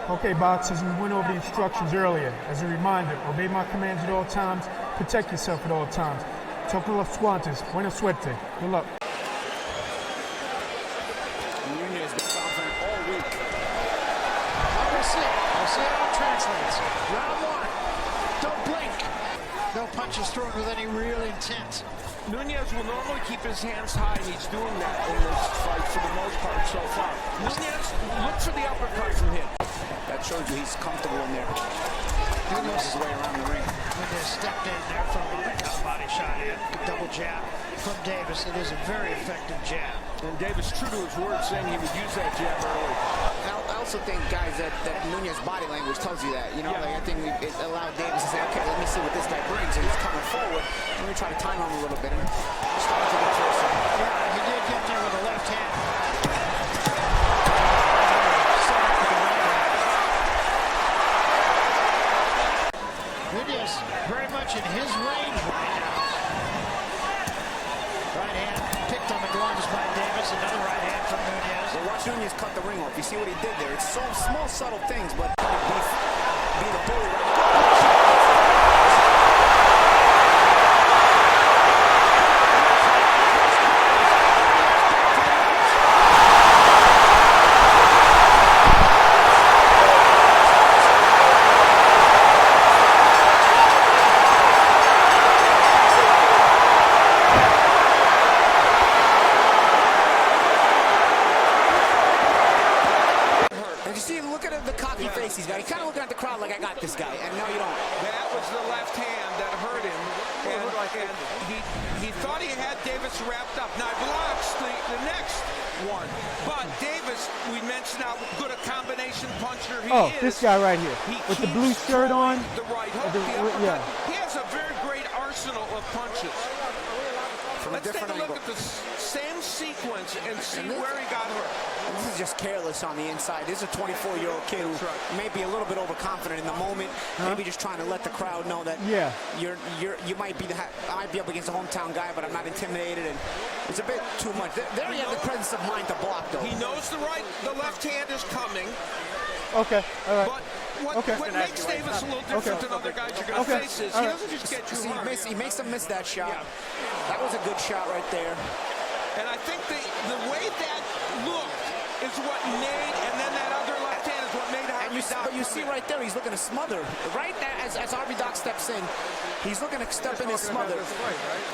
Okay, boxers, we went over the instructions earlier. As a reminder, obey my commands at all times, protect yourself at all times. Toco los guantes, buena suerte, good luck. Nunez been confident all week. We'll see how it translates. Round one, don't blink. No punches thrown with any real intent. Nunez will normally keep his hands high, and he's doing that in this fight for the most part so far. Nunez, look for the uppercut from him. That shows you he's comfortable in there. He knows his way around the ring. Nunez stepped in there from a body shot in. Double jab from Davis. It is a very effective jab. And Davis, true to his word, saying he would use that jab early. I also think, guys, that Nunez body language tells you that. You know, like I think it allowed Davis to say, okay, let me see what this guy brings. And he's coming forward. Let me try to time him a little bit. And starting to get closer. Yeah, he did get there with the left hand. Nunez very much in his range right now. Right hand picked on the gloves by Davis. Another right hand from Nunez. Well, watch Nunez cut the ring off. You see what he did there? It's so small, subtle things, but be the bully right now. He's got. He's kind of looking at the crowd like, I got this guy, and no, you don't. That was the left hand that hurt him, and he thought he had Davis wrapped up. Now, he blocks the next one, but Davis, we mentioned how good a combination puncher he is. This guy right here, with the blue shirt on. The right hook, yeah. He has a very great arsenal of punches. Let's take a look at the same sequence and see where he got hurt. This is just careless on the inside. This is a 24-year-old kid who may be a little bit overconfident in the moment. Maybe just trying to let the crowd know that you might be up against a hometown guy, but I'm not intimidated. And it's a bit too much. There he has the presence of mind to block, though. He knows the left hand is coming. Okay, all right. But what makes Davis a little different than other guys you're going to face is he doesn't just get you hurt. He makes him miss that shot. Yeah. That was a good shot right there. And I think the way that looked is what made, and then that other left hand is what made Harvey Doc. But you see right there, he's looking to smother. Right as Harvey Doc steps in, he's looking to step in and smother.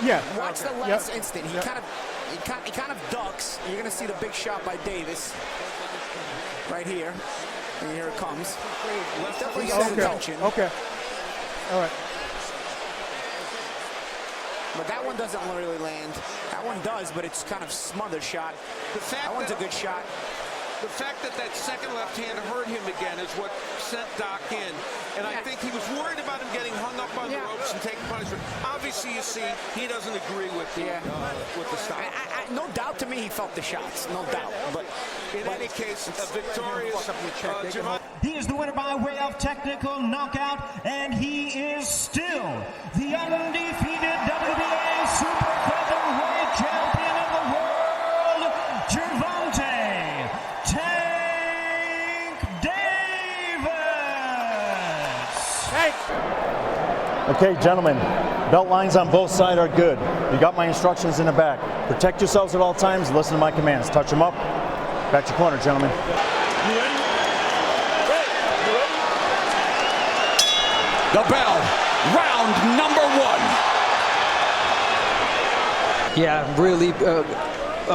Yeah. Watch the last instant. He kind of ducks. You're going to see the big shot by Davis right here. And here it comes. Definitely got his attention. Okay. All right. But that one doesn't really land. That one does, but it's kind of smothered shot. That one's a good shot. The fact that second left hand hurt him again is what sent Doc in. And I think he was worried about him getting hung up on the ropes and taking punishment. Obviously, you see, he doesn't agree with the stop. No doubt to me he felt the shots. No doubt. But in any case, a victorious Gervonta. He is the winner by way of technical knockout, and he is still the undefeated WBA super featherweight champion of the world, Gervonta Davis. Okay, gentlemen, belt lines on both sides are good. You got my instructions in the back. Protect yourselves at all times. Listen to my commands. Touch them up. Back to corner, gentlemen. The bell, round number one. Yeah, really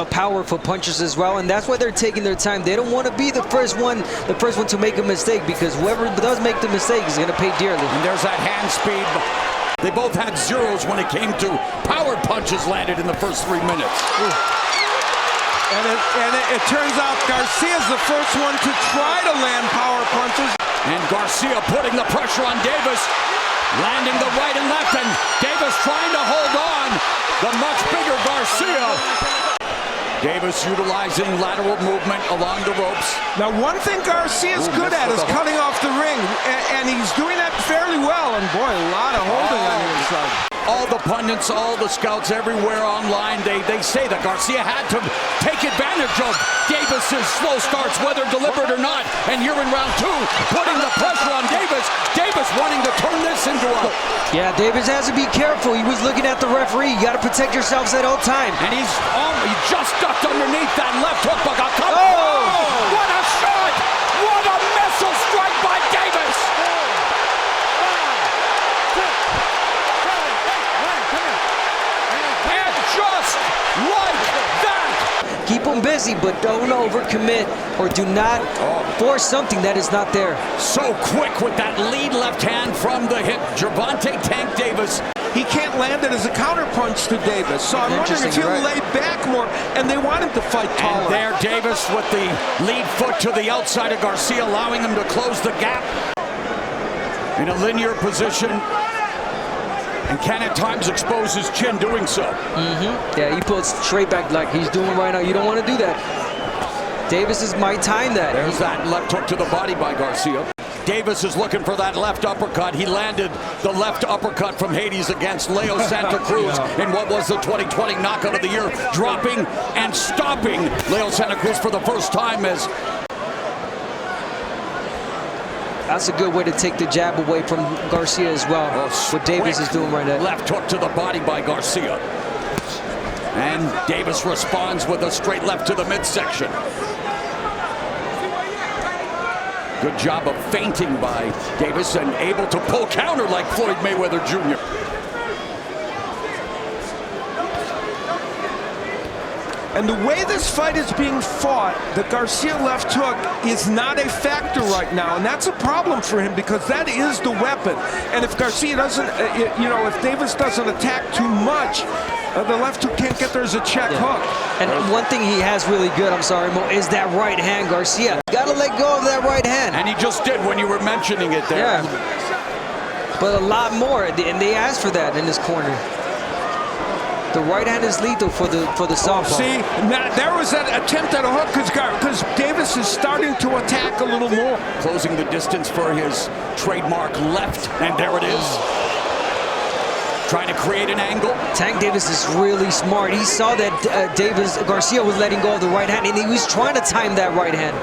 powerful punches as well, and that's why they're taking their time. They don't want to be the first one to make a mistake, because whoever does make the mistake is going to pay dearly. And there's that hand speed. They both had zeros when it came to power punches landed in the first 3 minutes. And it turns out Garcia's the first one to try to land power punches. And Garcia putting the pressure on Davis, landing the right and left, and Davis trying to hold on. The much bigger Garcia. Davis utilizing lateral movement along the ropes. Now, one thing Garcia's good at is cutting off the ring, and he's doing that fairly well. And boy, a lot of holding on the inside. all the pundits, all the scouts everywhere online, they say that Garcia had to take advantage of Davis's slow starts, whether deliberate or not. And here in round 2, putting the pressure on Davis. Davis wanting to turn this into a... Yeah, Davis has to be careful. He was looking at the referee. You got to protect yourselves at all time. And he just ducked underneath that left hook. But what a shot! What a missile strike by Davis! And just like that! Keep them busy, but don't overcommit or do not force something that is not there. So quick with that lead left hand from the hip. Gervonta Tank Davis. He can't land it as a counterpunch to Davis. So I'm wondering if he'll lay back more, and they want him to fight taller. And there, Davis with the lead foot to the outside of Garcia, allowing him to close the gap in a linear position. And can at times expose his chin doing so. Yeah, he pulls straight back like he's doing right now. You don't want to do that. Davis might time that. There's that left hook to the body by Garcia. Davis is looking for that left uppercut. He landed the left uppercut from Hades against Leo Santa Cruz in what was the 2020 knockout of the year, dropping and stopping Leo Santa Cruz for the first time. As that's a good way to take the jab away from Garcia as well. What Davis is doing right now. Left hook to the body by Garcia. And Davis responds with a straight left to the midsection. Good job of feinting by Davis and able to pull counter like Floyd Mayweather Jr. And the way this fight is being fought, the Garcia left hook is not a factor right now. And that's a problem for him because that is the weapon. And if Garcia doesn't, if Davis doesn't attack too much, the left hook can't get there as a check hook. And one thing he has really good, I'm sorry, Mo, is that right hand, Garcia. Got to let go of that right hand. And he just did when you were mentioning it there. Yeah. But a lot more, and they asked for that in this corner. The right hand is lethal for the southpaw. See, now there was that attempt at a hook because Davis is starting to attack a little more. Closing the distance for his trademark left, and there it is. Trying to create an angle. Tank Davis is really smart. He saw that Garcia was letting go of the right hand, and he was trying to time that right hand.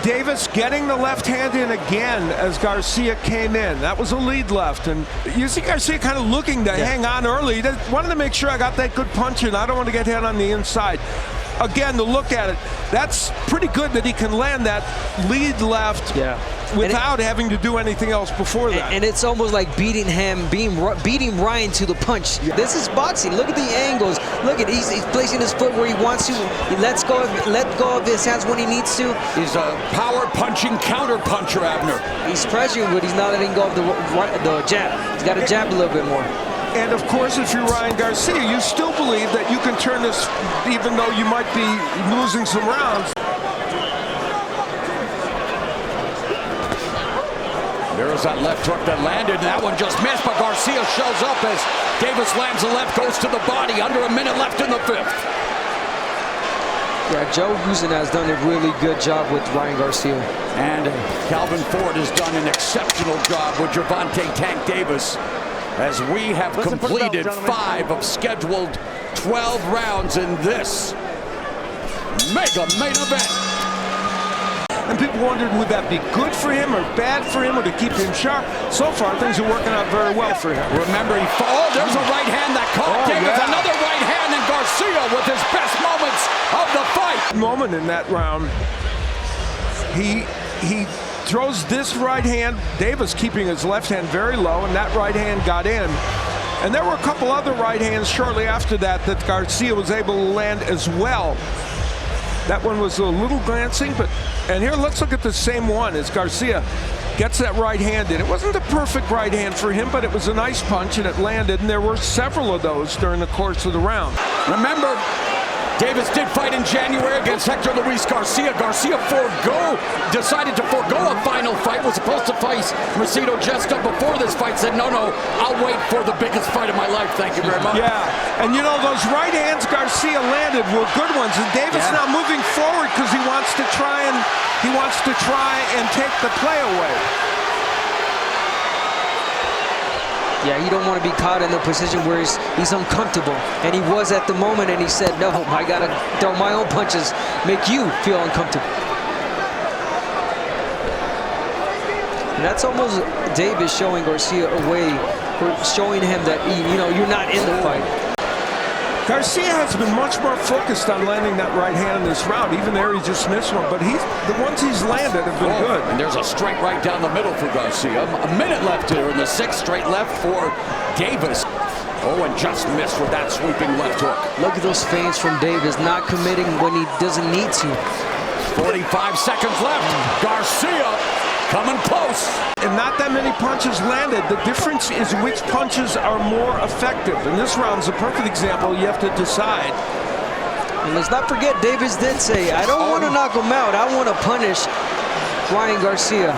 Davis getting the left hand in again as Garcia came in. That was a lead left. And you see Garcia kind of looking to hang on early. He wanted to make sure I got that good punch in. I don't want to get hit on the inside. Again, to look at it, that's pretty good that he can land that lead left without having to do anything else before that. And it's almost like beating Ryan to the punch. This is boxing. Look at the angles. Look at he's placing his foot where he wants to. He let go of his hands when he needs to. He's a power punching counter puncher, Abner. He's pressuring, but he's not letting go of the jab. He's got to jab a little bit more. And of course, if you're Ryan Garcia, you still believe that you can turn this, even though you might be losing some rounds. There's that left hook that landed, and that one just missed, but Garcia shows up as Davis lands the left, goes to the body, under a minute left in the 5th. Yeah, Joe Guzman has done a really good job with Ryan Garcia. And Calvin Ford has done an exceptional job with Gervonta Tank Davis, as we have completed 5 of scheduled 12 rounds in this mega main event. And people wondered, would that be good for him or bad for him or to keep him sharp? So far, things are working out very well for him. Remember, there's a right hand that caught Davis. Another right hand, and Garcia with his best moments of the fight. Moment in that round, he throws this right hand, Davis keeping his left hand very low, and that right hand got in. And there were a couple other right hands shortly after that Garcia was able to land as well. That one was a little glancing, and here let's look at the same one as Garcia gets that right hand in. It wasn't a perfect right hand for him, but it was a nice punch and it landed, and there were several of those during the course of the round. Remember, Davis did fight in January against Hector Luis Garcia. Garcia decided to forego a final fight, was supposed to fight Macedo Gesta before this fight, said, no, I'll wait for the biggest fight of my life, thank you very much. Yeah, and you know, those right hands Garcia landed were good ones, and Davis now moving forward because he wants to try and take the play away. Yeah, he don't want to be caught in the position where he's uncomfortable. And he was at the moment, and he said, no, I got to throw my own punches, make you feel uncomfortable. And that's almost Davis showing Garcia a way, showing him that, you're not in the fight. Garcia has been much more focused on landing that right hand in this round. Even there, he just missed one. But the ones he's landed have been good. And there's a straight right down the middle for Garcia. A minute left here in the 6th, straight left for Davis. Oh, and just missed with that sweeping left hook. Look at those feints from Davis, not committing when he doesn't need to. 45 seconds left. Garcia coming close. And not that many punches landed. The difference is which punches are more effective. And this round's a perfect example. You have to decide. And let's not forget, Davis did say, I don't want to knock him out. I want to punish Ryan Garcia.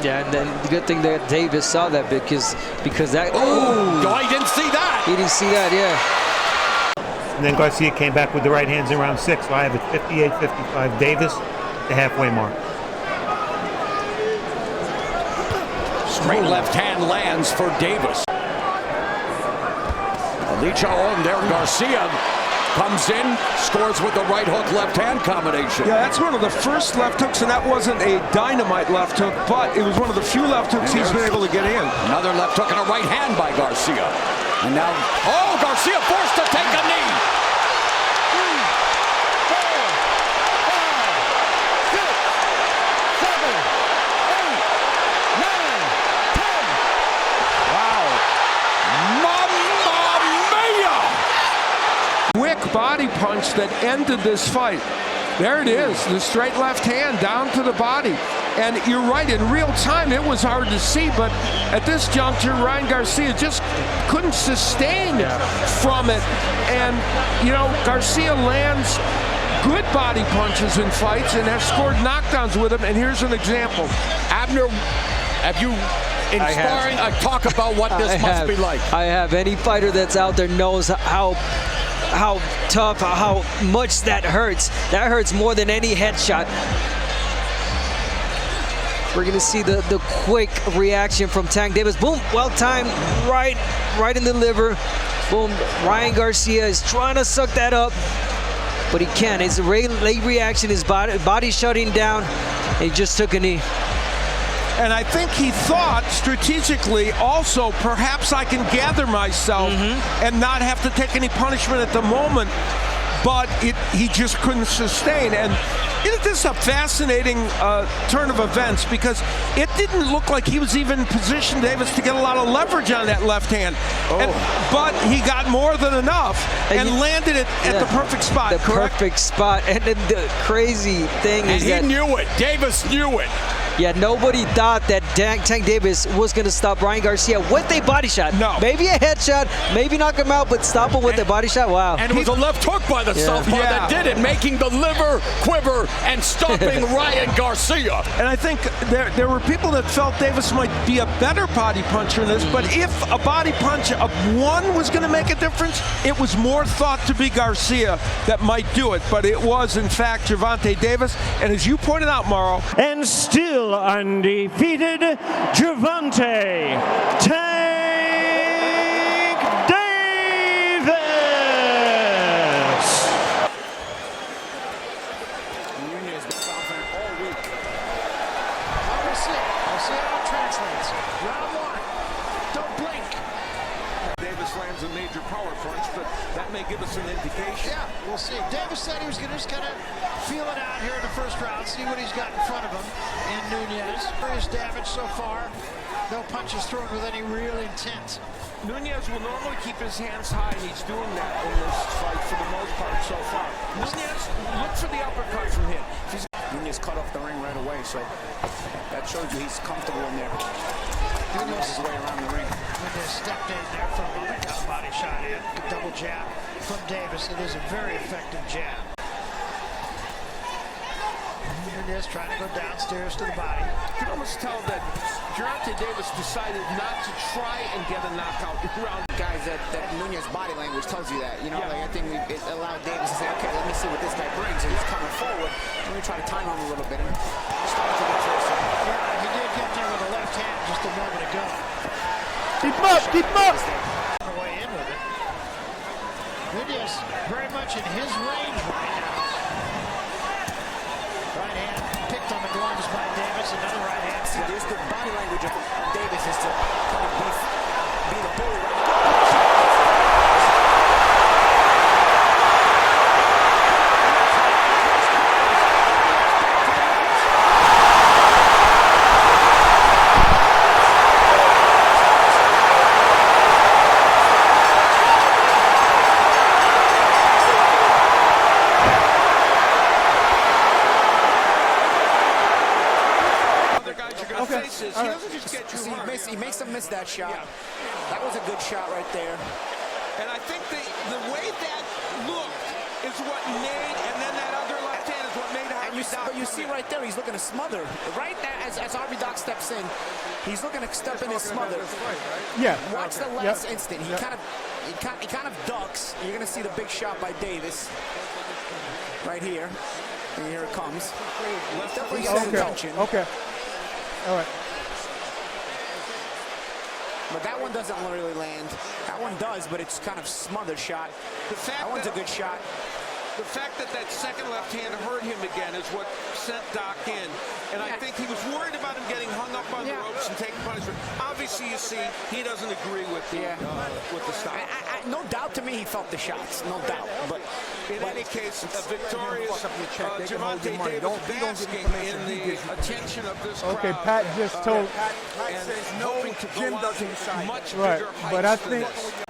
Yeah, and then the good thing that Davis saw that because that. Oh, I didn't see that. He didn't see that, yeah. And then Garcia came back with the right hands in round 6. So I have it 58-55 Davis, the halfway mark. Straight left hand lands for Davis. Alicia on there. Garcia comes in, scores with the right hook left hand combination. Yeah, that's one of the first left hooks, and that wasn't a dynamite left hook, but it was one of the few left hooks he's been able to get in. Another left hook and a right hand by Garcia. And now, oh, Garcia forced to take a knee. 3, 4, 5, 6, 7, 8, 9, 10. Wow. Mamma mia! Quick body punch that ended this fight. There it is, the straight left hand down to the body. And you're right, in real time it was hard to see, but at this juncture, Ryan Garcia just couldn't sustain from it. And, Garcia lands good body punches in fights and has scored knockdowns with them, and here's an example. Abner, have you inspiring talk about what this must be like? I have. Any fighter that's out there knows how tough, how much that hurts. That hurts more than any headshot. We're gonna see the quick reaction from Tank Davis. Boom, well timed, right in the liver. Boom, Ryan Garcia is trying to suck that up, but he can't. It's a late reaction, his body shutting down, and he just took a knee. And I think he thought strategically also, perhaps I can gather myself and not have to take any punishment at the moment, but he just couldn't sustain. And this is a fascinating turn of events, because it didn't look like he was even positioned, Davis, to get a lot of leverage on that left hand. But he got more than enough and landed it at the perfect spot. The perfect spot. And then the crazy thing is that he knew it. Davis knew it. Yeah, nobody thought that Tank Davis was going to stop Ryan Garcia with a body shot. No. Maybe a headshot, maybe knock him out, but stop him with a body shot. Wow. And it was a left hook by the southpaw that did it, making the liver quiver and stopping Ryan Garcia. And I think there were people that felt Davis might be a better body puncher in this, but if a body punch of one was going to make a difference, it was more thought to be Garcia that might do it. But it was, in fact, Gervonta Davis. And as you pointed out, Mauro, And still undefeated, Gervonta Tank Davis. Nunez been confident all week. We'll see how it translates. Round 1. Don't blink. Davis lands a major power punch, but that may give us an indication. Yeah, we'll see. Davis said he was going to just kind of feel it out here in the first round, see what he's got in front of him in Nunez. Serious damage so far. No punches thrown with any real intent. Nunez will normally keep his hands high, and he's doing that in this fight for the most part so far. Nunez, look for the uppercut from him. Nunez cut off the ring right away, so that shows you he's comfortable in there. He knows his way around the ring. Nunez stepped in there for a moment, got a body shot in. Double jab from Davis. It is a very effective jab. Nunez trying to go downstairs to the body. You can almost tell that Gervonta Davis decided not to try and get a knockout round. Guys, that Nunez body language tells you that. I think it allowed Davis to say, okay, let me see what this guy brings. And he's coming forward. Let me try to time him a little bit. And started to get closer. Yeah, he did get there with a left hand just a moment ago. Keep him up, keep him up. Way in with it. Nunez very much in his range right now. Right hand picked on the gloves by Davis. Another right hand. See, there's the body language of Davis is to kind of be the bully right now. He makes him miss that shot. Yeah. That was a good shot right there. And I think the way that looked is what made, and then that other left hand is what made Doc. But you see right there, he's looking to smother. Right there, as RB Doc steps in, he's looking to step in and smother. Yeah. Watch the last instant. He kind of ducks. You're gonna see the big shot by Davis right here. And here it comes. Definitely got attention. Okay. All right. But that one doesn't really land. That one does, but it's kind of smothered shot. That one's a good shot. The fact that that second left hand hurt him again is what sent Doc in. And I think he was worried about him getting hung up on the ropes and taking punishment. Obviously, you see, he doesn't agree with the stop. No doubt to me he felt the shots. No doubt. But in any case, a victorious Gervonta Davis basking in the attention of this crowd. Okay, Pat just told. And hoping to go on to much bigger heights but I think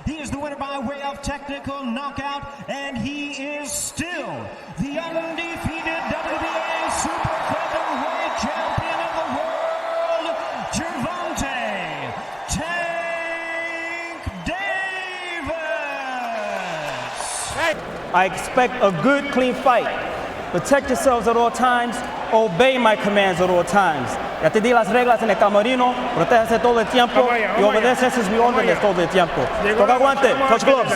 he is the winner by way of technical knockout, and he is still the undefeated WBA super featherweight champion of the world, Gervonta "Tank" Davis. I expect a good, clean fight. Protect yourselves at all times. Obey my commands at all times. Ya te di las reglas en el camerino. Protéjase todo el tiempo y obedece sus órdenes todo el tiempo. Toca guante. Touch gloves.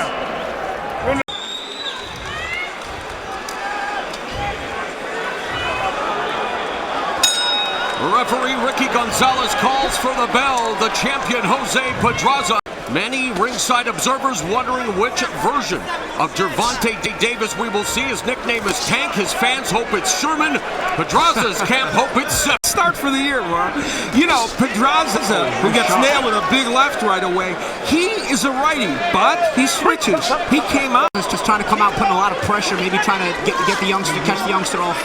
Referee Ricky Gonzalez calls for the bell. The champion Jose Pedraza. Many ringside observers wondering which version of Gervonta Davis we will see. His nickname is Tank. His fans hope it's Sherman. Pedraza's camp hope it's Seth. Start for the year, Ron. You know, Pedraza, who gets nailed with a big left right away, he is a righty, but he switches. He came out. He's just trying to come out, putting a lot of pressure, maybe trying to get the youngster, catch the youngster off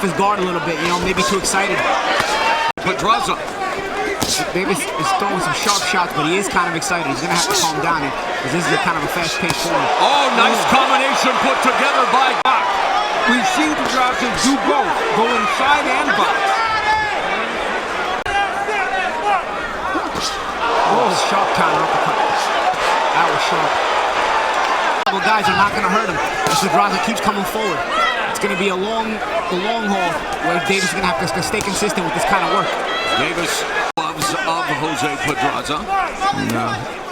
his guard a little bit, you know, maybe too excited. Pedraza. Davis is throwing some sharp shots, but he is kind of excited. He's going to have to calm down because this is kind of a fast-paced form. Oh, nice combination put together by Doc. We've seen Pedraza do both, go inside and box. Oh, sharp counter uppercut. That was sharp. Couple guys are not going to hurt him as Pedraza keeps coming forward. It's going to be the long haul where Davis is going to have to stay consistent with this kind of work. Davis loves of Jose Pedraza.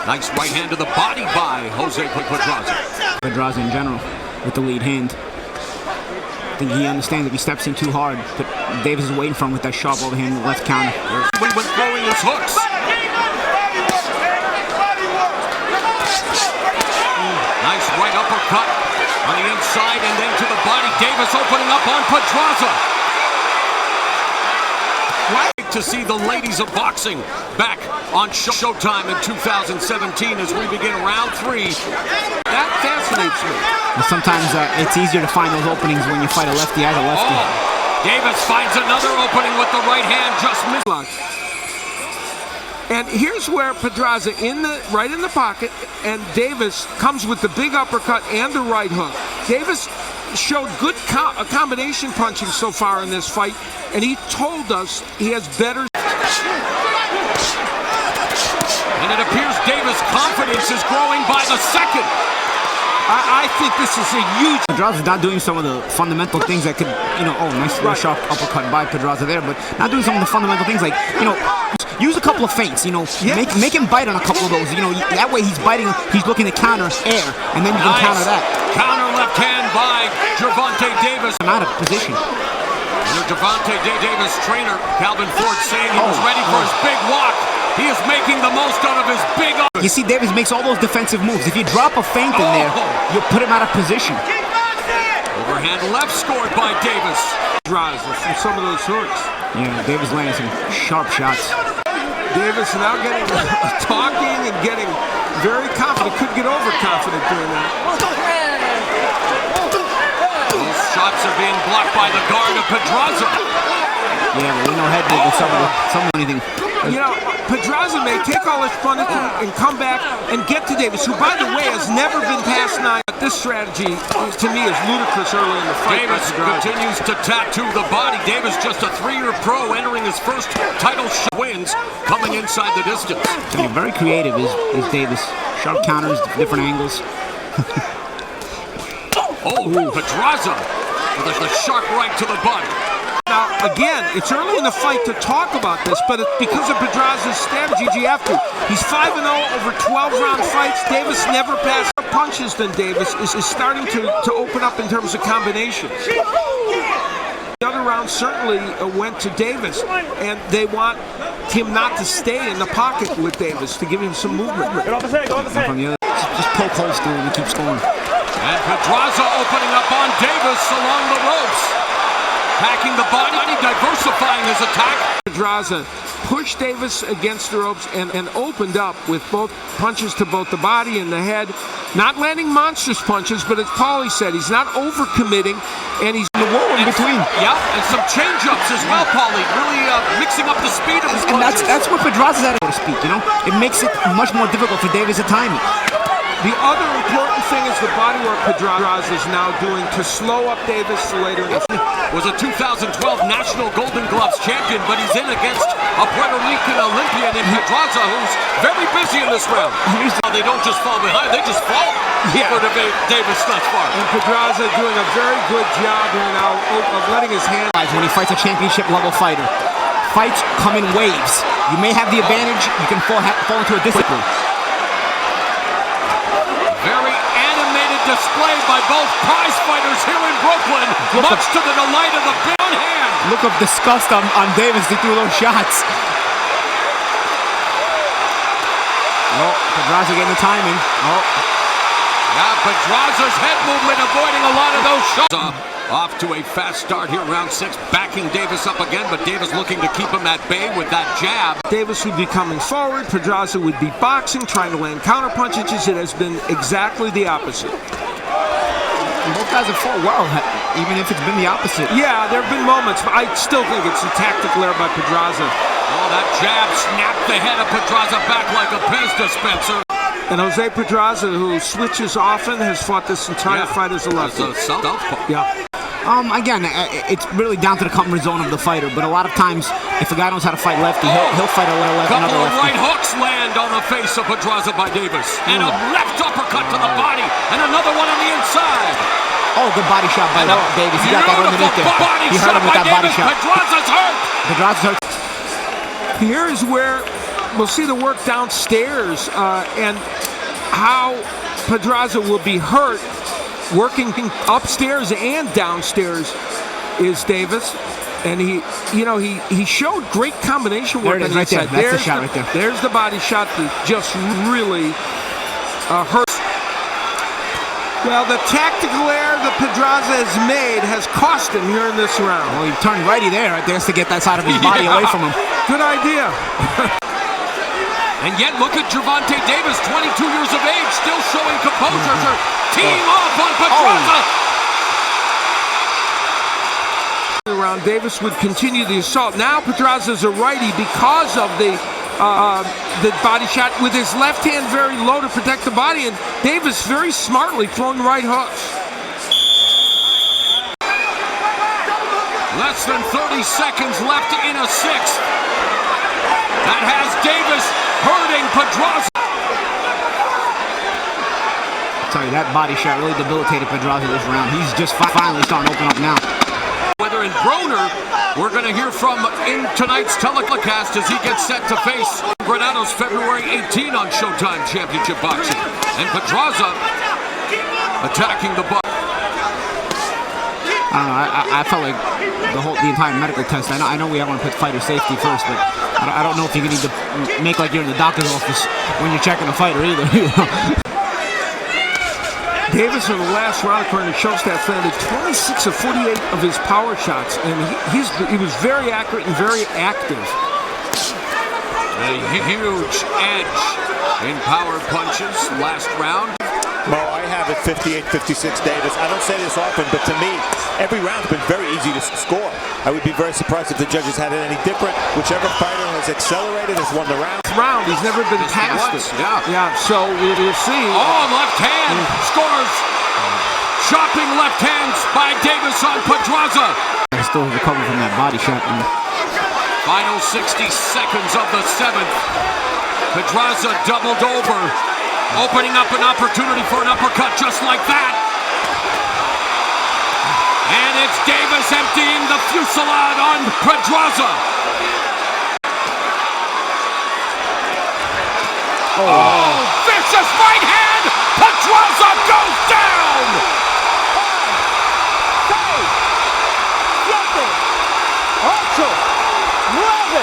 Nice right hand to the body by Jose Pedraza. Pedraza in general with the lead hand. I think he understands if he steps in too hard, but Davis is waiting for him with that sharp overhand left counter. He went throwing his hooks. Nice right uppercut on the inside and then to the body. Davis opening up on Pedraza. To see the ladies of boxing back on Showtime in 2017 as we begin round 3. That fascinates me. Sometimes it's easier to find those openings when you fight a lefty as a lefty. Oh, Davis finds another opening with the right hand, just missed. And here's where Pedraza right in the pocket, and Davis comes with the big uppercut and the right hook. Davis showed good combination punching so far in this fight, and he told us he has better. And it appears Davis' confidence is growing by the second. I think this is a huge. Pedraza's not doing some of the fundamental things that could, nice sharp uppercut by Pedraza there, but not doing some of the fundamental things like, use a couple of feints, make him bite on a couple of those, that way he's biting, he's looking to counter air, and then you can counter that. Counter left hand by Gervonta Davis. I'm out of position. And the Gervonta Davis trainer, Calvin Ford, saying he was ready for his big walk. He is making the most out of his big arm. You see, Davis makes all those defensive moves. If you drop a feint in there, you'll put him out of position. Overhand left scored by Davis. Pedraza from some of those hooks. Yeah, Davis landing some sharp shots. Davis now getting talking and getting very confident. Could get overconfident doing that. Those shots are being blocked by the guard of Pedraza. Yeah, but we know head movement, some anything. You know, Pedraza may take all his fun and come back and get to Davis, who, by the way, has never been past 9. This strategy, to me, is ludicrous early in the fight. Davis continues to tattoo the body. Davis, just a 3-year pro, entering his first title wins, coming inside the distance. I mean, very creative is Davis. Sharp counters, different angles. Pedraza with a sharp right to the body. Now, again, it's early in the fight to talk about this, but it's because of Pedraza's strategy, you have to. He's 5-0 over 12-round fights. Davis never passed punches than Davis is starting to open up in terms of combinations. The other round certainly went to Davis, and they want him not to stay in the pocket with Davis to give him some movement. From the other, just poke holes through him and keep scoring. And Pedraza opening up on Davis along the ropes. Packing the body, diversifying his attack. Pedraza pushed Davis against the ropes and opened up with both punches to both the body and the head. Not landing monstrous punches, but as Paulie said, he's not overcommitting, and he's in the wall in between. Yeah, and some change-ups as well, Paulie. Really mixing up the speed of his punches. And that's what Pedraza's at, so to speak, you know? It makes it much more difficult for Davis to time it. The other important thing is the bodywork Pedraza is now doing to slow up Davis later in the was a 2012 National Golden Gloves champion, but he's in against a Puerto Rican Olympian in Pedraza, who's very busy in this round. They don't just fall behind, they just fall for Davis thus far. And Pedraza doing a very good job here now of letting his hand. When he fights a championship level fighter, fights come in waves. You may have the advantage, you can fall into a discipline. Very animated display by both prize fighters here in Brooklyn, much to the delight of the big hand. Look of disgust on Davis. He threw those shots. Pedraza getting the timing. Yeah, Pedraza's head movement avoiding a lot of those shots. Off to a fast start here, round 6, backing Davis up again, but Davis looking to keep him at bay with that jab. Davis would be coming forward, Pedraza would be boxing, trying to land counter punches. It has been exactly the opposite. Both guys have fought well, even if it's been the opposite. Yeah, there have been moments, but I still think it's a tactical error by Pedraza. That jab snapped the head of Pedraza back like a Pez dispenser. And Jose Pedraza, who switches often, has fought this entire fight as a lefty. Yeah. Again, it's really down to the comfort zone of the fighter, but a lot of times, if a guy knows how to fight lefty, he'll fight another lefty. Couple of right hooks land on the face of Pedraza by Davis. And a left uppercut to the body, and another one on the inside. Oh, good body shot by Davis. He got that underneath there. He hurt him with that body shot. Pedraza's hurt. Pedraza's hurt. Here is where we'll see the work downstairs and how Pedraza will be hurt. Working upstairs and downstairs is Davis, and he showed great combination work on the inside. That's the shot right there. There's the body shot that just really hurts. Well, the tactical error that Pedraza has made has cost him here in this round. Well, he turned righty there, right there, to get that side of his body away from him. Good idea. And yet, look at Gervonta Davis, 22 years of age, still showing composure. Teeing off on Pedraza. Around Davis would continue the assault. Now Pedraza's a righty because of the body shot with his left hand very low to protect the body, and Davis very smartly throwing right hooks. Less than 30 seconds left in a 6th. That has Davis hurting Pedraza. I'll tell you, that body shot really debilitated Pedraza this round. He's just finally starting to open up now. Whether in Broner, we're going to hear from in tonight's telecast as he gets set to face Granado's February 18 on Showtime Championship Boxing. And Pedraza attacking the butt. I don't know, I felt like the entire medical test. I know we have to put fighter safety first, but I don't know if you need to make like you're in the doctor's office when you're checking a fighter either. Davis in the last round, according to show stats, landed 26 of 48 of his power shots, and he was very accurate and very active. A huge edge in power punches last round. Mo, I have it 58-56 Davis. I don't say this often, but to me, every round's been very easy to score. I would be very surprised if the judges had it any different. Whichever fighter has accelerated has won the round. He's never been past it. Yeah. So you'll see. Oh, left hand scores. Chopping left hands by Davis on Pedraza. I still recovering from that body shot. Final 60 seconds of the 7th. Pedraza doubled over, opening up an opportunity for an uppercut just like that. And it's Davis emptying the fusillade on Pedraza. Oh, vicious right hand! Pedraza goes down! 9.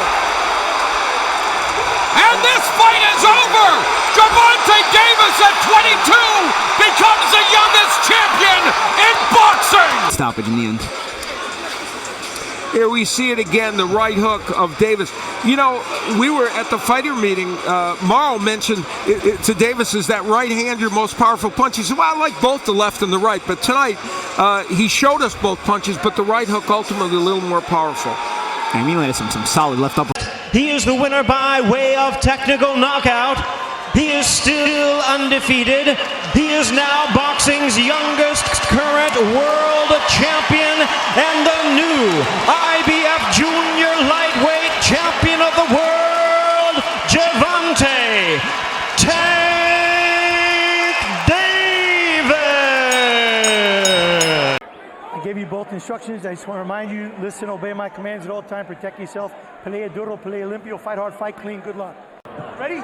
And this fight is over! Gervonta Davis at 22 becomes the youngest champion in boxing! Stoppage in the end. Here we see it again, the right hook of Davis. You know, we were at the fighter meeting. Morrow mentioned to Davis, is that right hand your most powerful punch? He said, well, I like both the left and the right. But tonight, he showed us both punches, but the right hook ultimately a little more powerful. And he landed some solid left up. He is the winner by way of technical knockout. He is still undefeated. He is now boxing's youngest current world champion and the new IBF Junior Lightweight Champion of the World, Gervonta Tank Davis. I gave you both instructions. I just want to remind you, listen, obey my commands at all times, protect yourself. Pelea duro, pelea limpio, fight hard, fight clean, good luck. Ready?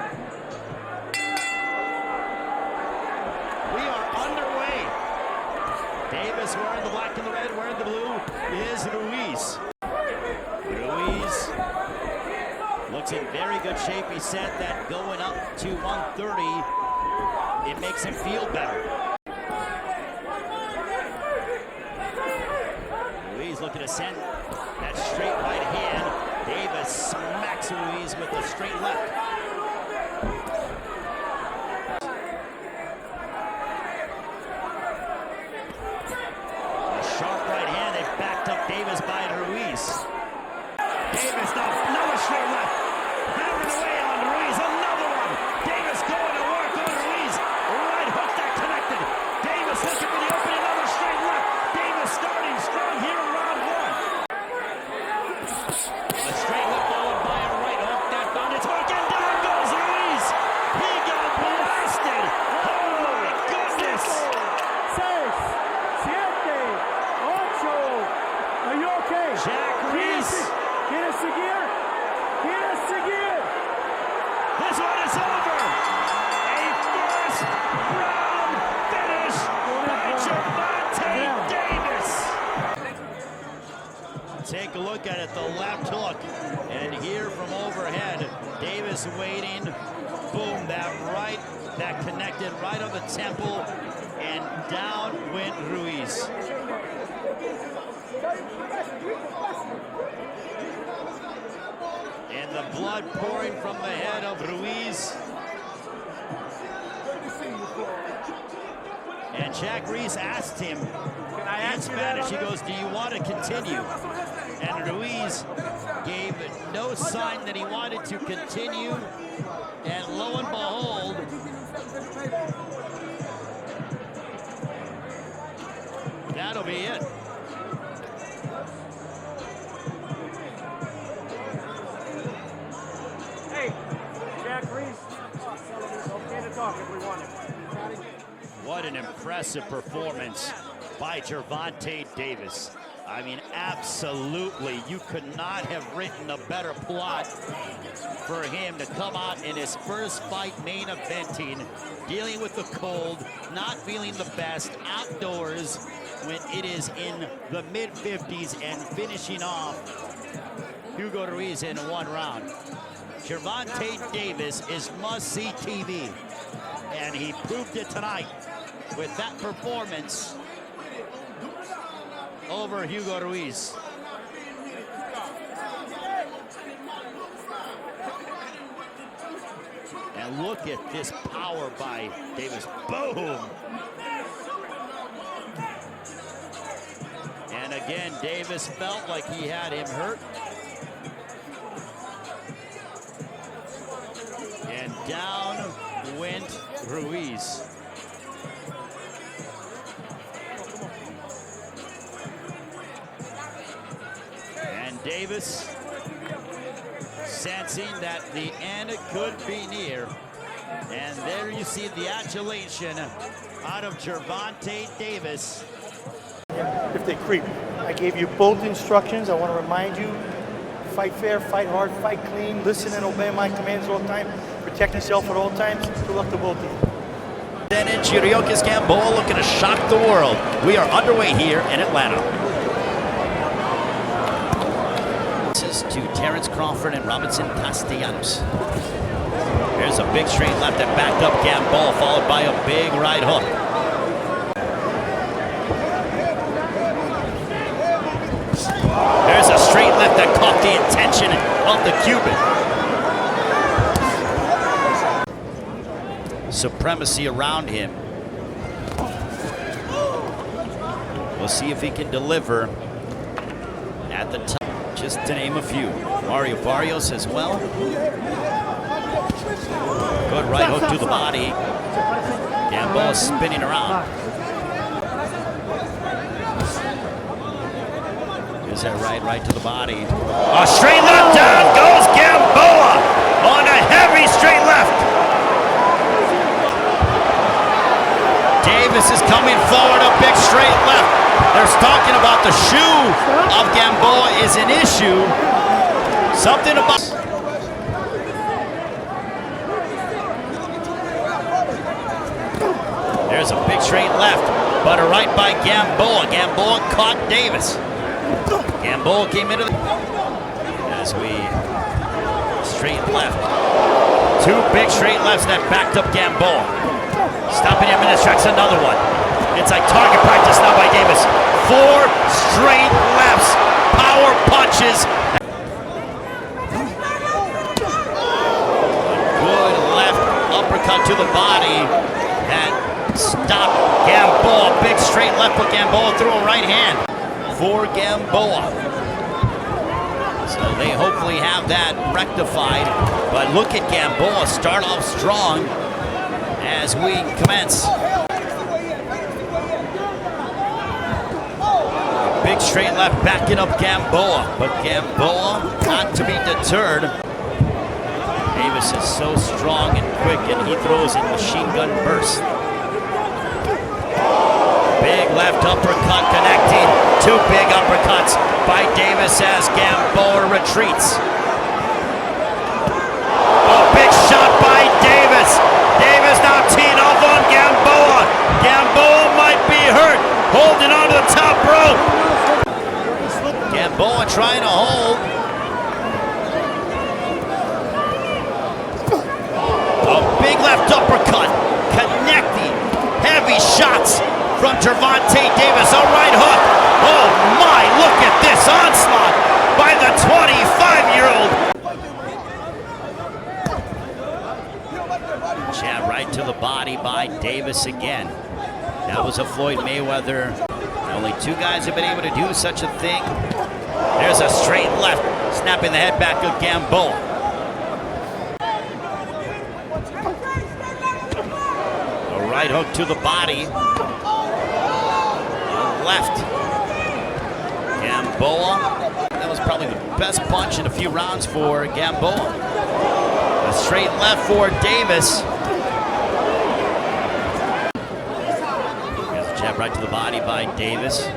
We are underway. Davis wearing the black and the red, wearing the blue is Ruiz. Ruiz looks in very good shape. He said that going up to 130, it makes him feel better. Ruiz looking to send that straight right hand. Davis smacks Ruiz with the straight left. Sharp right hand, they backed up Davis by Ruiz. Davis now, another straight left. Hammering away on Ruiz, another one. Davis going to work on Ruiz. Right hook that connected. Davis looking for the opening, another straight left. Davis starting strong here in round 1. A straight left followed by a right hook that found its mark, and down goes Ruiz. He got blasted. Oh my goodness. Are you okay? Jack Reese. ¿Quieres seguir? ¿Quieres seguir? This one is over. A first round finish by Gervonta Davis. Take a look at it, the left hook. And here from overhead, Davis waiting. Boom, that right, that connected right on the temple. And down went Ruiz. And the blood pouring from the head of Ruiz. And Jack Reese asked him in Spanish, he goes, do you want to continue? And Ruiz gave no sign that he wanted to continue. And lo and behold, that'll be it. What an impressive performance by Gervonta Davis. I mean, absolutely, you could not have written a better plot for him to come out in his first fight main eventing, dealing with the cold, not feeling the best, outdoors when it is in the mid-50s and finishing off Hugo Ruiz in one round. Gervonta Davis is must-see TV, and he proved it tonight with that performance over Hugo Ruiz. And look at this power by Davis. Boom! And again, Davis felt like he had him hurt. And down went Ruiz. And Davis sensing that the end could be near. And there you see the adulation out of Gervonta Davis. If they creep. I gave you both instructions. I want to remind you, fight fair, fight hard, fight clean, listen and obey my commands all the time, protect yourself at all times. Good luck to both of you. Then in Yuriorkis, Gamboa looking to shock the world. We are underway here in Atlanta. This is to Terrence Crawford and Robinson Castellanos. There's a big straight left that backed up Gamboa, followed by a big right hook. There's a straight left that caught the attention of the Cuban. Supremacy around him. We'll see if he can deliver at the top. Just to name a few. Barrios as well. Good right hook to the body. Gamboa spinning around. Here's that right to the body. A straight left, down goes Gamboa on a heavy straight left. Davis is coming forward, a big straight left. There's talking about the shoe of Gamboa is an issue. Something about... There's a big straight left, but a right by Gamboa. Gamboa caught Davis. Gamboa came into the... As we... Straight left. Two big straight lefts that backed up Gamboa. Stopping him in his tracks, another one. It's like target practice now by Davis. 4 straight lefts. Power punches. Good left uppercut to the body. That stopped Gamboa. Big straight left, but Gamboa threw a right hand for Gamboa. So they hopefully have that rectified. But look at Gamboa start off strong as we commence. Big straight left backing up Gamboa, but Gamboa not to be deterred. Davis is so strong and quick, and he throws in machine gun burst. Big left uppercut connecting. 2 big uppercuts by Davis as Gamboa retreats. A big shot by Davis. Davis now teeing off on Gamboa. Gamboa might be hurt. Holding on to the top rope. Gamboa trying to hold. A big left uppercut connecting. Heavy shots from Gervonta Davis. A right hook. Oh my, look at this onslaught by the 25-year-old. Jab right to the body by Davis again. That was a Floyd Mayweather. Only 2 guys have been able to do such a thing. There's a straight left, snapping the head back of Gamboa. A right hook to the body. A left. Gamboa. That was probably the best punch in a few rounds for Gamboa. A straight left for Davis. Jab right to the body by Davis.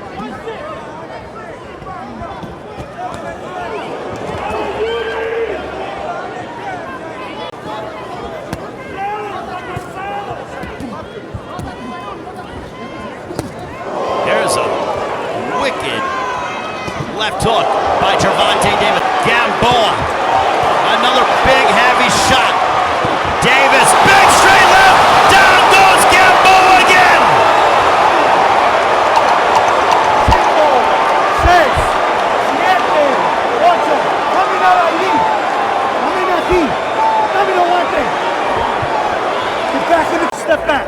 There's a wicked left hook by Gervonta Davis. Gamboa Another big, heavy shot. Davis, big straight left. Down goes Gamboa again. Step back.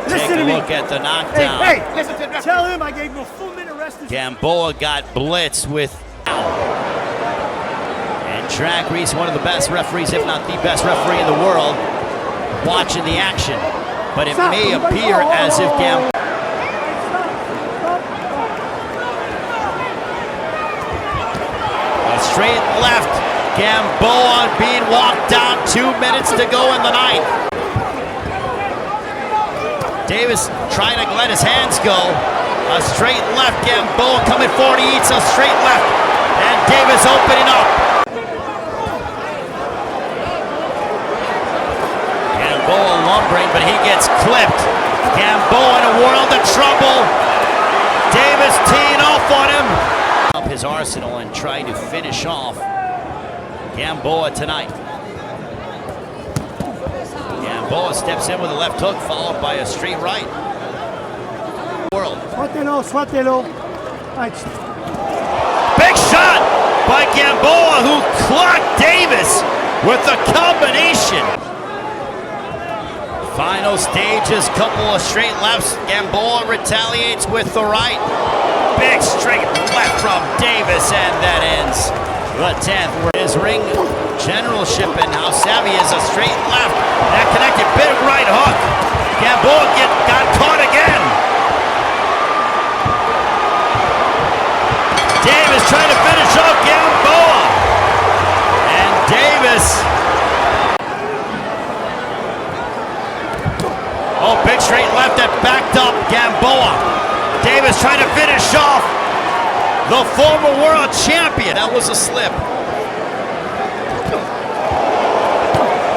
Take a look at the knockdown. Hey, listen to me. Tell him I gave him a full minute rest. Gamboa got blitzed with. And Track Reese, one of the best referees, if not the best referee in the world, watching the action. But it may appear as if Gamboa. A straight left. Gamboa being walked down. 2 minutes to go in the ninth. Davis trying to let his hands go. A straight left, Gamboa coming forward, he eats a straight left. And Davis opening up. Gamboa lumbering, but he gets clipped. Gamboa in a world of trouble. Davis teeing off on him. Up his arsenal and trying to finish off Gamboa tonight. Gamboa steps in with a left hook, followed by a straight right. World. Suéltelo. Big shot by Gamboa, who clocked Davis with the combination. Final stages, couple of straight lefts. Gamboa retaliates with the right. Big straight left from Davis, and that ends the 10th. His ring generalship and how savvy is a straight left. That connected, big right hook. Gamboa got caught again. Davis trying to finish off Gamboa. And Davis. Oh, big straight left that backed up Gamboa. Davis trying to finish off the former world champion. That was a slip.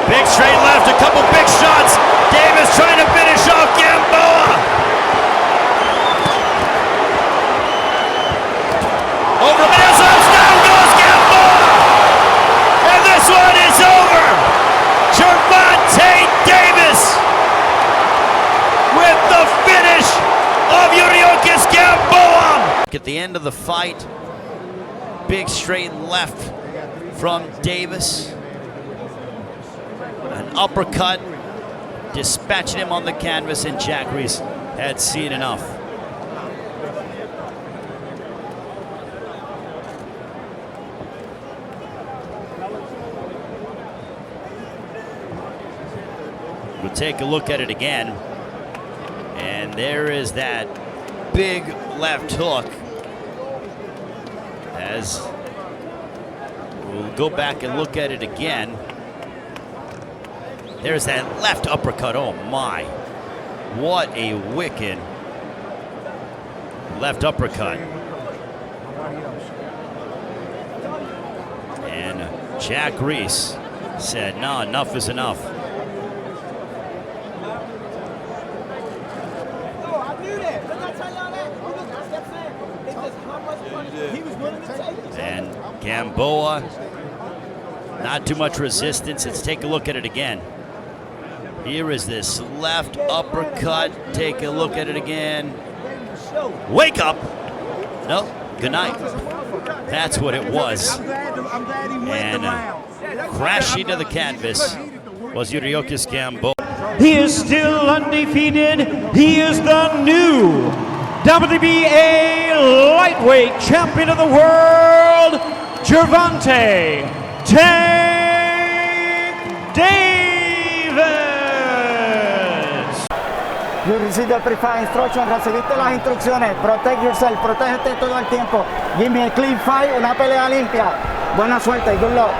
Big straight left, a couple big shots. Davis trying to finish off Gamboa. Over Menezes, down goes Gamboa. And this one is over. Gervonta Davis with the finish of Yuriorkis Gamboa. At the end of the fight, big straight left from Davis. An uppercut, dispatching him on the canvas, and Jack Reese had seen enough. We'll take a look at it again. And there is that big left hook. As we'll go back and look at it again. There's that left uppercut. Oh my. What a wicked left uppercut. And Jack Reese said, no, enough is enough. And Gamboa, not too much resistance. Let's take a look at it again. Here is this left uppercut. Take a look at it again. Wake up. No, good night. That's what it was. And crashing to the canvas was Yuriorkis Gamboa. He is still undefeated. He is the new WBA lightweight champion of the world, Gervonta Davis. You received the pre-fight instruction, recibiste las instrucciones. Protect yourself, protégete todo el tiempo. Give me a clean fight, una pelea limpia. Buena suerte, good luck.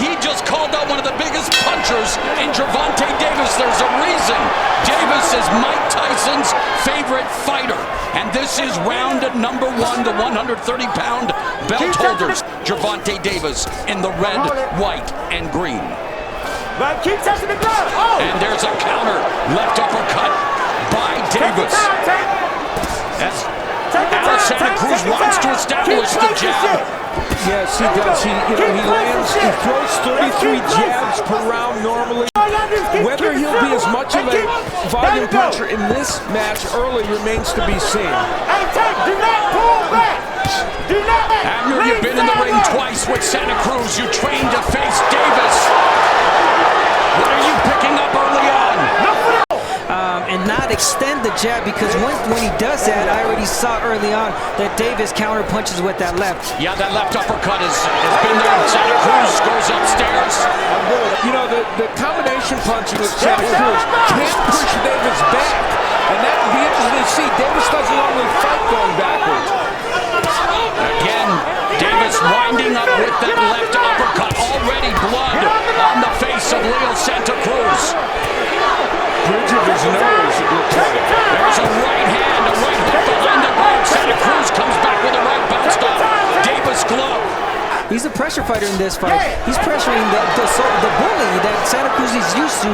He just called out one of the biggest punchers in Gervonta Davis. There's a reason. Davis is Mike Tyson's favorite fighter. And this is round number 1, the 130-pound belt holders. Gervonta Davis in the red, white, and green. And there's a counter left uppercut by Davis. As Cruz wants to establish the jab. Yes, he does. He throws 33 jabs per round normally. Whether he'll be as much of a volume puncher in this match early remains to be seen. Hey, Tank, do not pull back. Do not. Abner, you've been in the ring twice with Santa Cruz. You trained to face Davis. What are you picking up early on? And not extend the jab, because when he does that, I already saw early on that Davis counter punches with that left. Yeah, that left uppercut has been there. Santa Cruz goes upstairs. You know, the combination punching with Santa Cruz can't push Davis back, and that would be interesting to see. Davis doesn't normally fight going backwards. Again, Davis winding up with that left uppercut. Already blood on the face of Leo Santa Cruz. Bridge of his nose, it looks like. There's a right hand, a right hook behind the guard. Santa Cruz comes back with a right, bounced off Davis' glove. He's a pressure fighter in this fight. He's pressuring the bully that Santa Cruz is used to,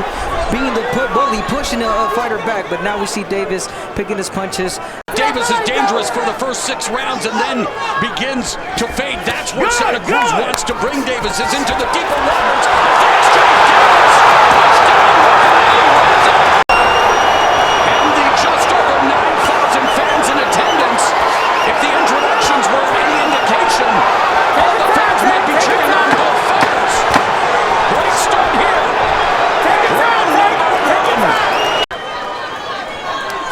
being the bully, pushing a fighter back. But now we see Davis picking his punches. Davis is dangerous for the first 6 rounds and then begins to fade. That's where Santa Cruz wants to bring Davis, is into the deeper waters. And the just over 9,000 fans in attendance, if the introductions were any indication, all the fans might be cheering on both fighters. Great start here. Round number 1.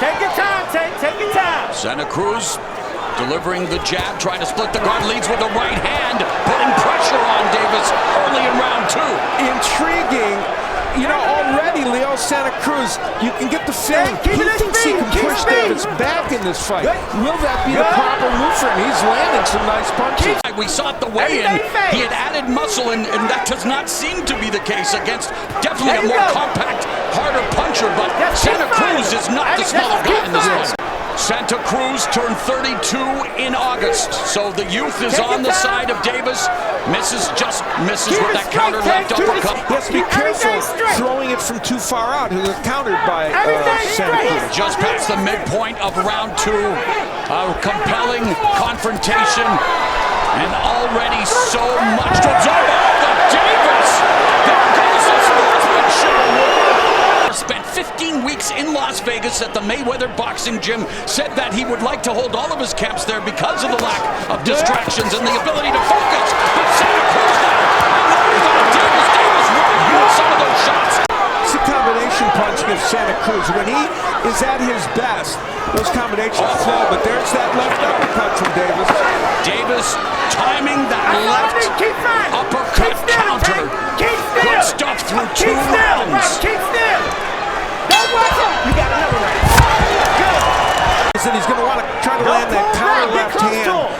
Take your time, take your time. Santa Cruz delivering the jab, trying to split the guard, leads with a right hand, putting pressure on Davis early in round 2. Intriguing. You know, already Leo Santa Cruz, you can get the feeling he thinks he can push Davis back in this fight. Will that be the proper move for him? He's landing some nice punches. We saw at the weigh-in, he had added muscle, and that does not seem to be the case against definitely a more compact, harder puncher, but Santa Cruz is not the smaller guy in this fight. Santa Cruz turned 32 in August, so the youth is on the side of Davis. Misses with that counter left uppercut. He has to be careful throwing it from too far out. He'll get countered by Santa Cruz. Just past the midpoint of round 2, a compelling confrontation, and already so much to absorb. But Davis, there goes the sportsmanship. Spent 15 weeks in Las Vegas at the Mayweather Boxing Gym, said that he would like to hold all of his camps there because of the lack of distractions and the ability to focus. But Santa Cruz Davis will some of those shots. It's the combination punching of Santa Cruz. When he is at his best, those combinations flow, but there's that left uppercut from Davis. Davis timing that left uppercut counter. Good stuff through 2 rounds. Keep still. Don't watch him. You got another one. Good. He said he's going to want to try to land that counter left hand,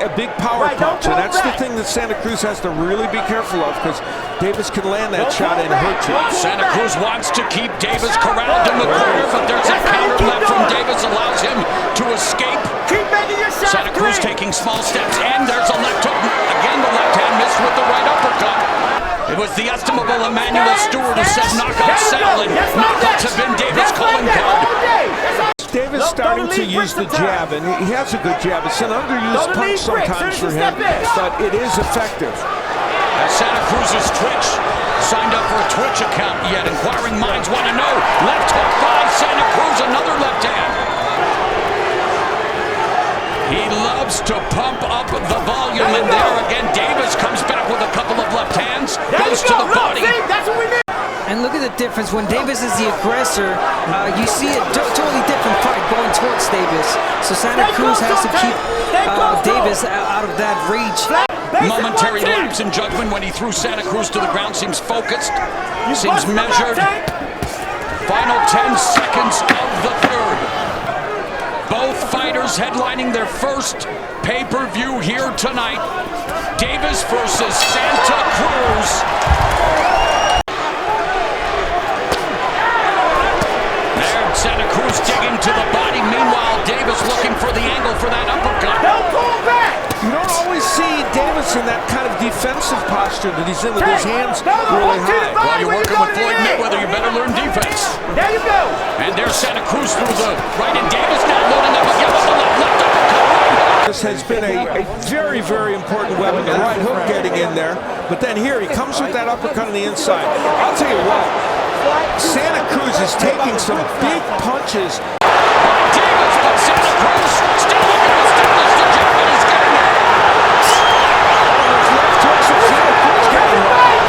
a big power punch, and that's the thing that Santa Cruz has to really be careful of, because Davis can land that shot and hurt you. Santa Cruz wants to keep Davis corralled in the corner, but there's that counter left from Davis, allows him to escape. Santa Cruz taking small steps, and there's a left hook. Again, the left hand missed with the right uppercut. It was the estimable Emmanuel Stewart who said knockouts settle, and knockouts have been Davis calling card. Davis starting to use the jab, and he has a good jab. It's an underused punch sometimes for him, but it is effective. As Santa Cruz's Twitch signed up for a Twitch account yet. Inquiring minds want to know. Left hook by Santa Cruz, another left hand. He loves to pump up the volume, and there again, Davis comes back with a couple of left hands, goes to the body. And look at the difference. When Davis is the aggressor, you see a totally different fight going towards Davis. So Santa Cruz has to keep Davis out of that reach. Momentary lapse in judgment when he threw Santa Cruz to the ground. Seems focused, seems measured. Final 10 seconds of the 3rd. Both fighters headlining their first pay-per-view here tonight. Davis versus Santa Cruz. There, Santa Cruz digging to the body. Meanwhile, Davis looking for the angle for that uppercut. Don't pull back! You don't always see Davis in that kind of defensive posture that he's in with his hands really high. While you're working with Floyd Mayweather, you better learn defense. There you go. And there's Santa Cruz through the right, and Davis now loading up again with the left uppercut. This has been a very, very important weapon. The right hook getting in there. But then here, he comes with that uppercut on the inside. I'll tell you what, Santa Cruz is taking some big punches. Davis, but Santa Cruz still looking to establish the jab, and he's getting it.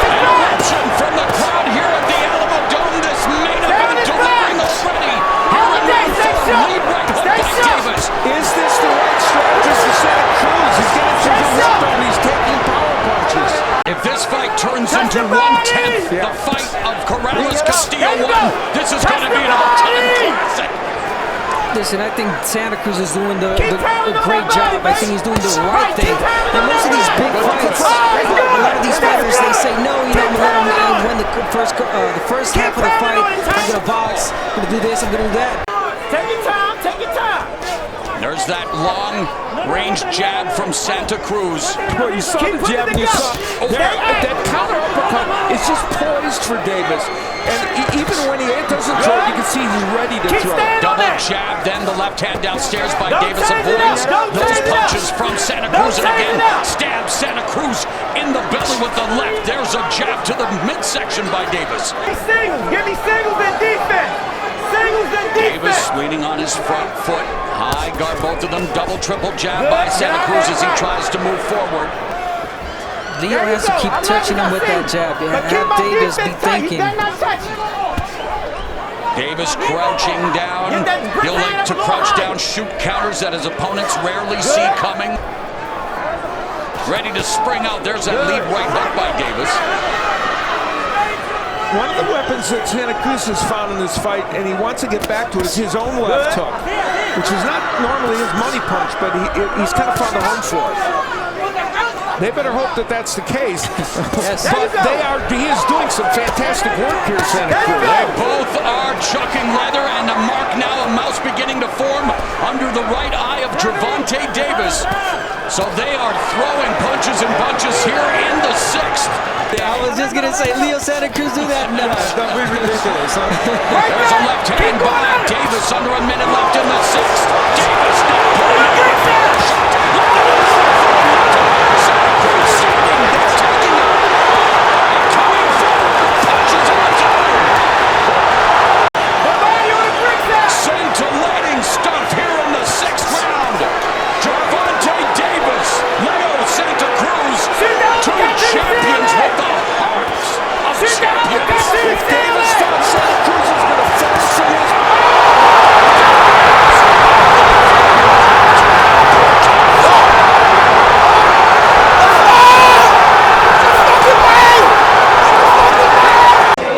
An eruption from the crowd here at the Alamo Dome. This main event delivering already. Here in round 4, lead right hook by Davis. Is this the right strategy for Santa Cruz? He's getting through the window and he's taking power punches. If this fight turns into 1/10 the fight of Castillo 1, this is going to be an all-time classic. Listen, I think Santa Cruz is doing a great job. I think he's doing the right thing. And most of these big fights, a lot of these fighters, they say, no, you know, I'm going to win the first half of the fight. I'm going to box, I'm going to do this, I'm going to do that. Take your time, take your time. There's that long-range jab from Santa Cruz. Well, you saw the jab and you saw that counter uppercut is just poised for Davis. And even when he doesn't throw, you can see he's ready to throw. Double jab, then the left hand downstairs by Davis avoids those punches from Santa Cruz. And again, stabs Santa Cruz in the belly with the left. There's a jab to the midsection by Davis. Give me singles and defense. Davis leaning on his front foot. High guard, both of them. Double, triple jab by Santa Cruz as he tries to move forward. Leo has to keep touching him with that jab. Have Davis be thinking. Davis crouching down. He'll like to crouch down, shoot counters that his opponents rarely see coming. Ready to spring out. There's that lead right hook by Davis. One of the weapons that Santa Cruz has found in this fight, and he wants to get back to it, is his own left hook, which is not normally his money punch, but he's kind of found a home for it. They better hope that that's the case. Yes. But he is doing some fantastic work here, Santa Cruz. They both are chucking leather, and a mark now, a mouse beginning to form under the right eye of Gervonta Davis. So they are throwing punches and bunches here in the 6th. I was just going to say, Leo Santa Cruz do that? No. Don't be ridiculous. There's a left hand by Davis, under a minute left in the 6th. Davis now putting it in for a shot. Santa Cruz standing there, taking it. And coming forward, punches on the toe. Scintillating stuff here in the 6th round. Gervonta Davis, Leo Santa Cruz, two champions with the hearts of champions. If Davis thought Santa Cruz was going to fast from his...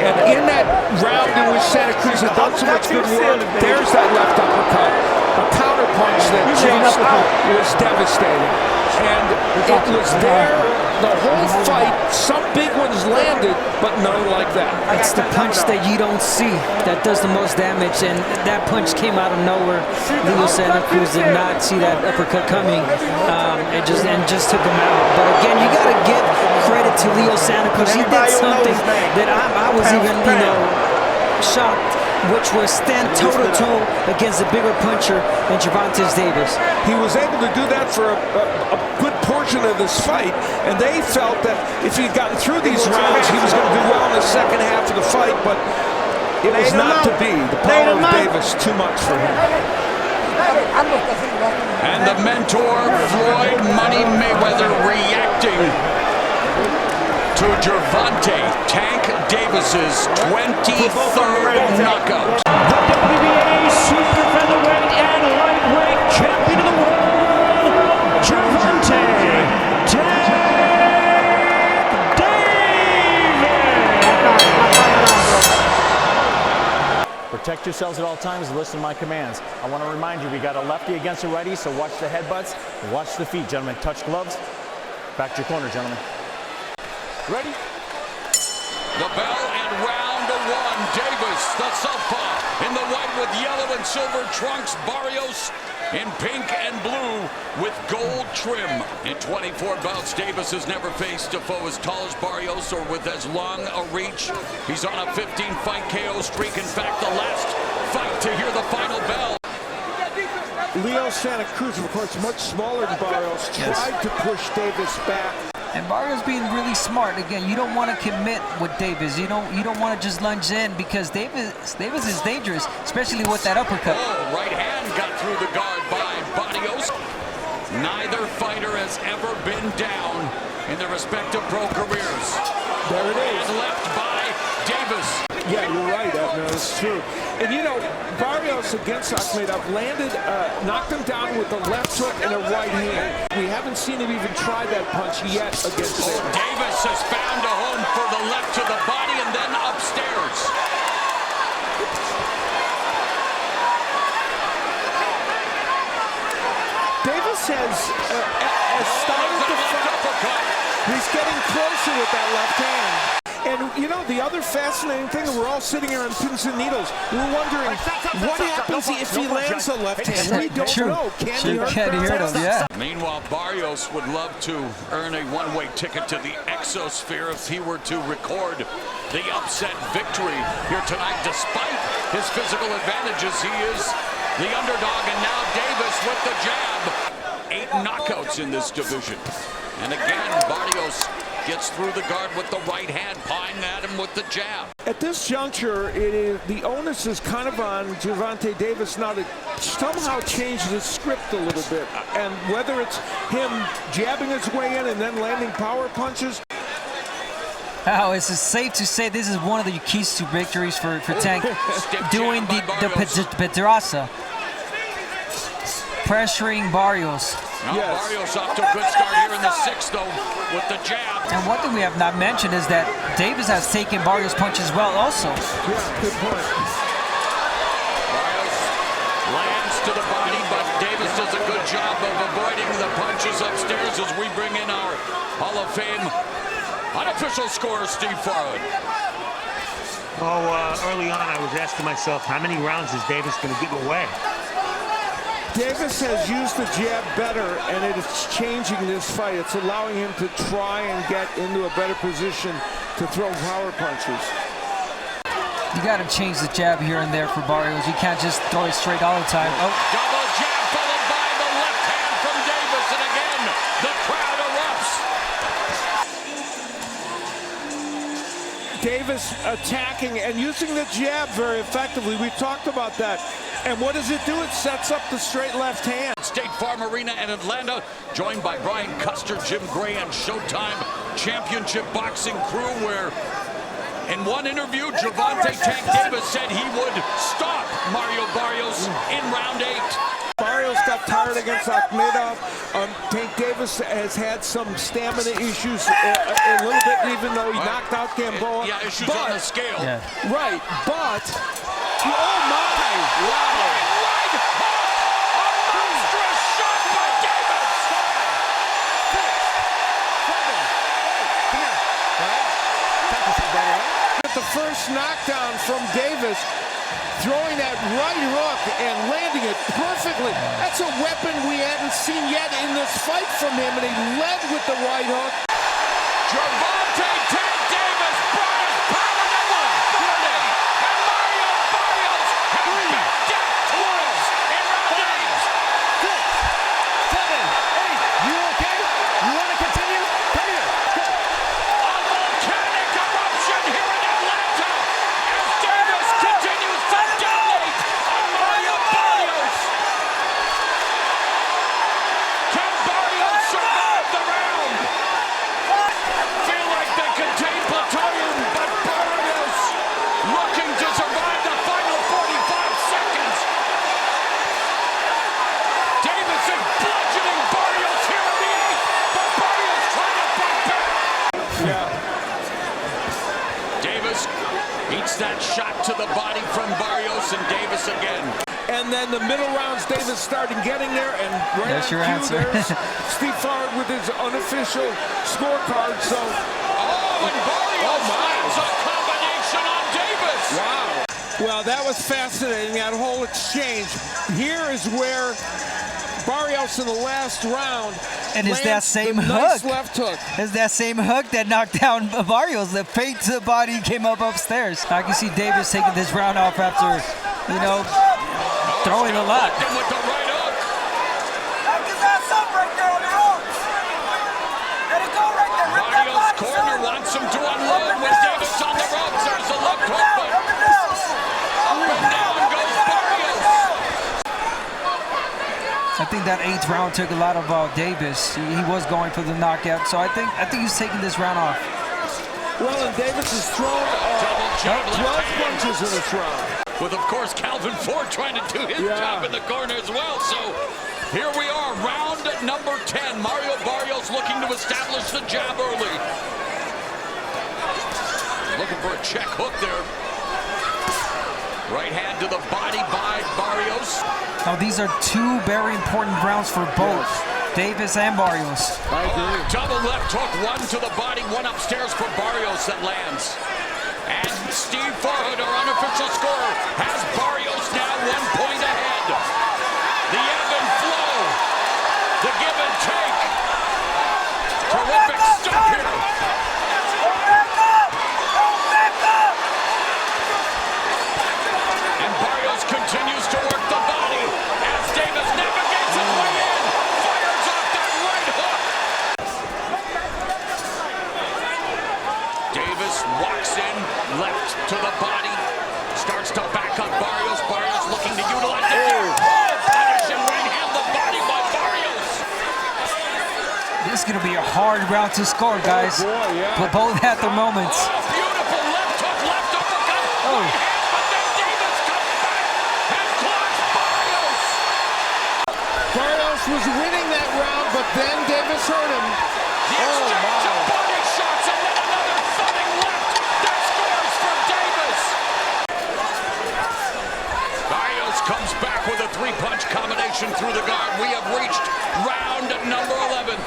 And in that round in which Santa Cruz had done so much good work, there's that left uppercut. A counter punch that just was devastating. And it was there the whole fight. Some big ones landed, but none like that. It's the punch that you don't see that does the most damage, and that punch came out of nowhere. Leo Santa Cruz did not see that uppercut coming, and just took him out. But again, you got to give credit to Leo Santa Cruz. He did something that I was even, shocked, which was stand toe-to-toe against a bigger puncher than Gervonta Davis. He was able to do that for a good portion of this fight, and they felt that if he'd gotten through these rounds, he was going to do well in the second half of the fight, but it was not to be. The power of Davis, too much for him. And the mentor, Floyd Money Mayweather, reacting to Gervonta Tank Davis's 23rd knockout. The WBA super featherweight and lightweight champion of the world, Gervonta Tank Davis. Protect yourselves at all times and listen to my commands. I want to remind you, we got a lefty against a righty, so watch the headbutts, watch the feet, gentlemen. Touch gloves. Back to your corner, gentlemen. Ready? The bell and round 1. Davis, the southpaw, in the white with yellow and silver trunks. Barrios in pink and blue with gold trim. In 24 bouts, Davis has never faced a foe as tall as Barrios or with as long a reach. He's on a 15-fight KO streak. In fact, the last fight to hear the final bell. Leo Santa Cruz, of course, much smaller than Barrios, tried to push Davis back. And Barrios being really smart. Again, you don't want to commit with Davis. You don't want to just lunge in because Davis is dangerous, especially with that uppercut. Oh, right hand got through the guard by Barrios. Neither fighter has ever been down in their respective pro careers. There it is. And left by Davis. Yeah, you're right, Abner. It's true. And you know, Barrios against Akhmedov knocked him down with a left hook and a right hand. We haven't seen him even try that punch yet against him. Davis has found a home for the left to the body and then upstairs. Davis has started to fight. He's getting closer with that left hand. And, you know, the other fascinating thing, we're all sitting here on pins and needles. We're wondering what happens if he lands a left hand. We don't know. Can he hurt him? Yeah. Meanwhile, Barrios would love to earn a one-way ticket to the exosphere if he were to record the upset victory here tonight. Despite his physical advantages, he is the underdog, and now Davis with the jab. 8 knockouts in this division. And again, Barrios gets through the guard with the right hand, pawing at him with the jab. At this juncture, the onus is kind of on Gervonta Davis now to somehow change the script a little bit. And whether it's him jabbing his way in and then landing power punches. Now, it's safe to say this is one of the keys to victories for Tank, doing the Pedraza, pressuring Barrios. Now Barrios off to a good start here in the 6th, though, with the jab. And one thing we have not mentioned is that Davis has taken Barrios' punches well also. Yeah, good point. Barrios lands to the body, but Davis does a good job of avoiding the punches upstairs as we bring in our Hall of Fame unofficial scorer, Steve Farhood. Early on, I was asking myself, how many rounds is Davis going to give away? Davis has used the jab better, and it is changing this fight. It's allowing him to try and get into a better position to throw power punches. You got to change the jab here and there for Barrios. You can't just throw it straight all the time. Oh. Double jab followed by the left hand from Davis, and again, the crowd erupts. Davis attacking and using the jab very effectively. We talked about that. And what does it do? It sets up the straight left hand. State Farm Arena in Atlanta, joined by Brian Custer, Jim Gray, and Showtime Championship Boxing crew, where in one interview, Gervonta Tank Davis said he would stop Mario Barrios in round 8. Barrios got tired against Akhmedov. Tank Davis has had some stamina issues a little bit, even though he knocked out Gamboa. Yeah, issues on the scale. Yeah. Right, but, oh my, wow. Right hook! A monstrous shot by Davis! With the first knockdown from Davis, throwing that right hook and landing it perfectly. That's a weapon we hadn't seen yet in this fight from him, and he led with the right hook. Gervonta Tank Davis brought his power to 140, and Mario Barrios has backed down twice in round 8. 6, 7, 8. You okay? You want to continue? Come here. Go. A volcanic eruption here in Atlanta as Davis continues to dominate on Mario Barrios. Can Barrios survive the round? Feel like they contain plutonium, but Barrios looking to survive the final 45 seconds. Davis is bludgeoning Barrios here in the 8th, but Barrios trying to fight back. Yeah. Davis eats that shot to the body from Barrios, and Davis again. And then the middle rounds, Davis started getting there, and right There's your on cue, answer. there's Steve Farhood with his unofficial scorecard. So, and Barrios lands a combination on Davis. wow. Well, that was fascinating, that whole exchange. Here is where Barrios in the last round And it's that same hook. nice left hook. It's that same hook that knocked down Barrios. The fake to the body came up upstairs. I can see Davis taking this round off after, throwing a lot. With the right hook. think that 8th round took a lot of Davis. He was going for the knockout, so I think he's taking this round off. Well, and Davis has thrown 12 punches in this round. With, of course, Calvin Ford trying to do his job in the corner as well. So here we are, round number 10. Mario Barrios looking to establish the jab early. Looking for a check hook there. Right hand to the body by Barrios. Now, these are two very important rounds for both Davis and Barrios. I agree. Double left hook, one to the body, one upstairs for Barrios that lands. And Steve Farhood, our unofficial scorer, has Barrios now 1 point ahead. The ebb and flow, the give and take. Terrific stop here. And Barrios continues to work the body as Davis navigates his way in. Fires off that right hook. Davis walks in, left to the body, starts to back up Barrios. Barrios looking to utilize it. Punishing right hand, the body by Barrios. This is going to be a hard round to score, guys. But both had their moments. Beautiful left hook, left uppercut. Right hand, but then Davis comes back and clocks Barrios. Barrios was winning that round, but then Davis hurt him. The exchange of body shots and then another thudding left that scores for Davis. Barrios comes back with a 3-punch combination through the guard. We have reached round number 11,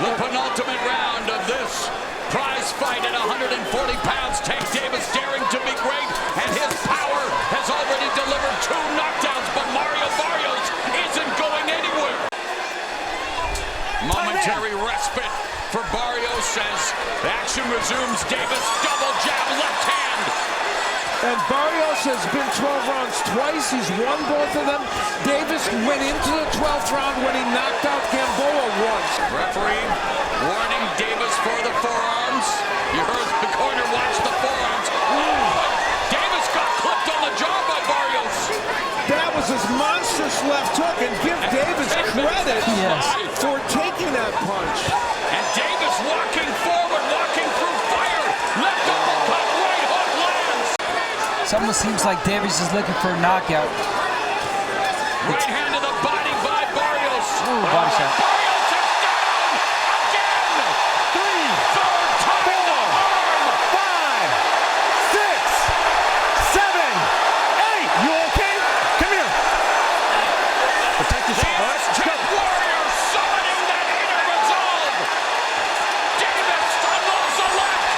the penultimate round of this prize fight at 140 pounds. Tank Davis daring to be great, and his power has already delivered 2 knockdowns, but Mario Barrios isn't going anywhere. Momentary respite for Barrios as action resumes. Davis double jab left hand. And Barrios has been 12 rounds twice. He's won both of them. Davis went into the 12th round when he knocked out Gamboa once. Referee warning Davis for the forearms. You heard the corner watch the forearms. Davis got clipped on the jaw by Barrios. That was his monstrous left hook, and give Davis credit for taking that punch. And Davis walking forward, walking through fire. Left uppercut, right hook lands. It almost seems like Davis is looking for a knockout. Right hand to the body by Barrios. Body shot. Barrios is down again. 3, 4, tugging the arm. 5, 6, 7, 8. You okay? Come here. Protect yourself. Warrior summoning that inner resolve. Davis unloads the left.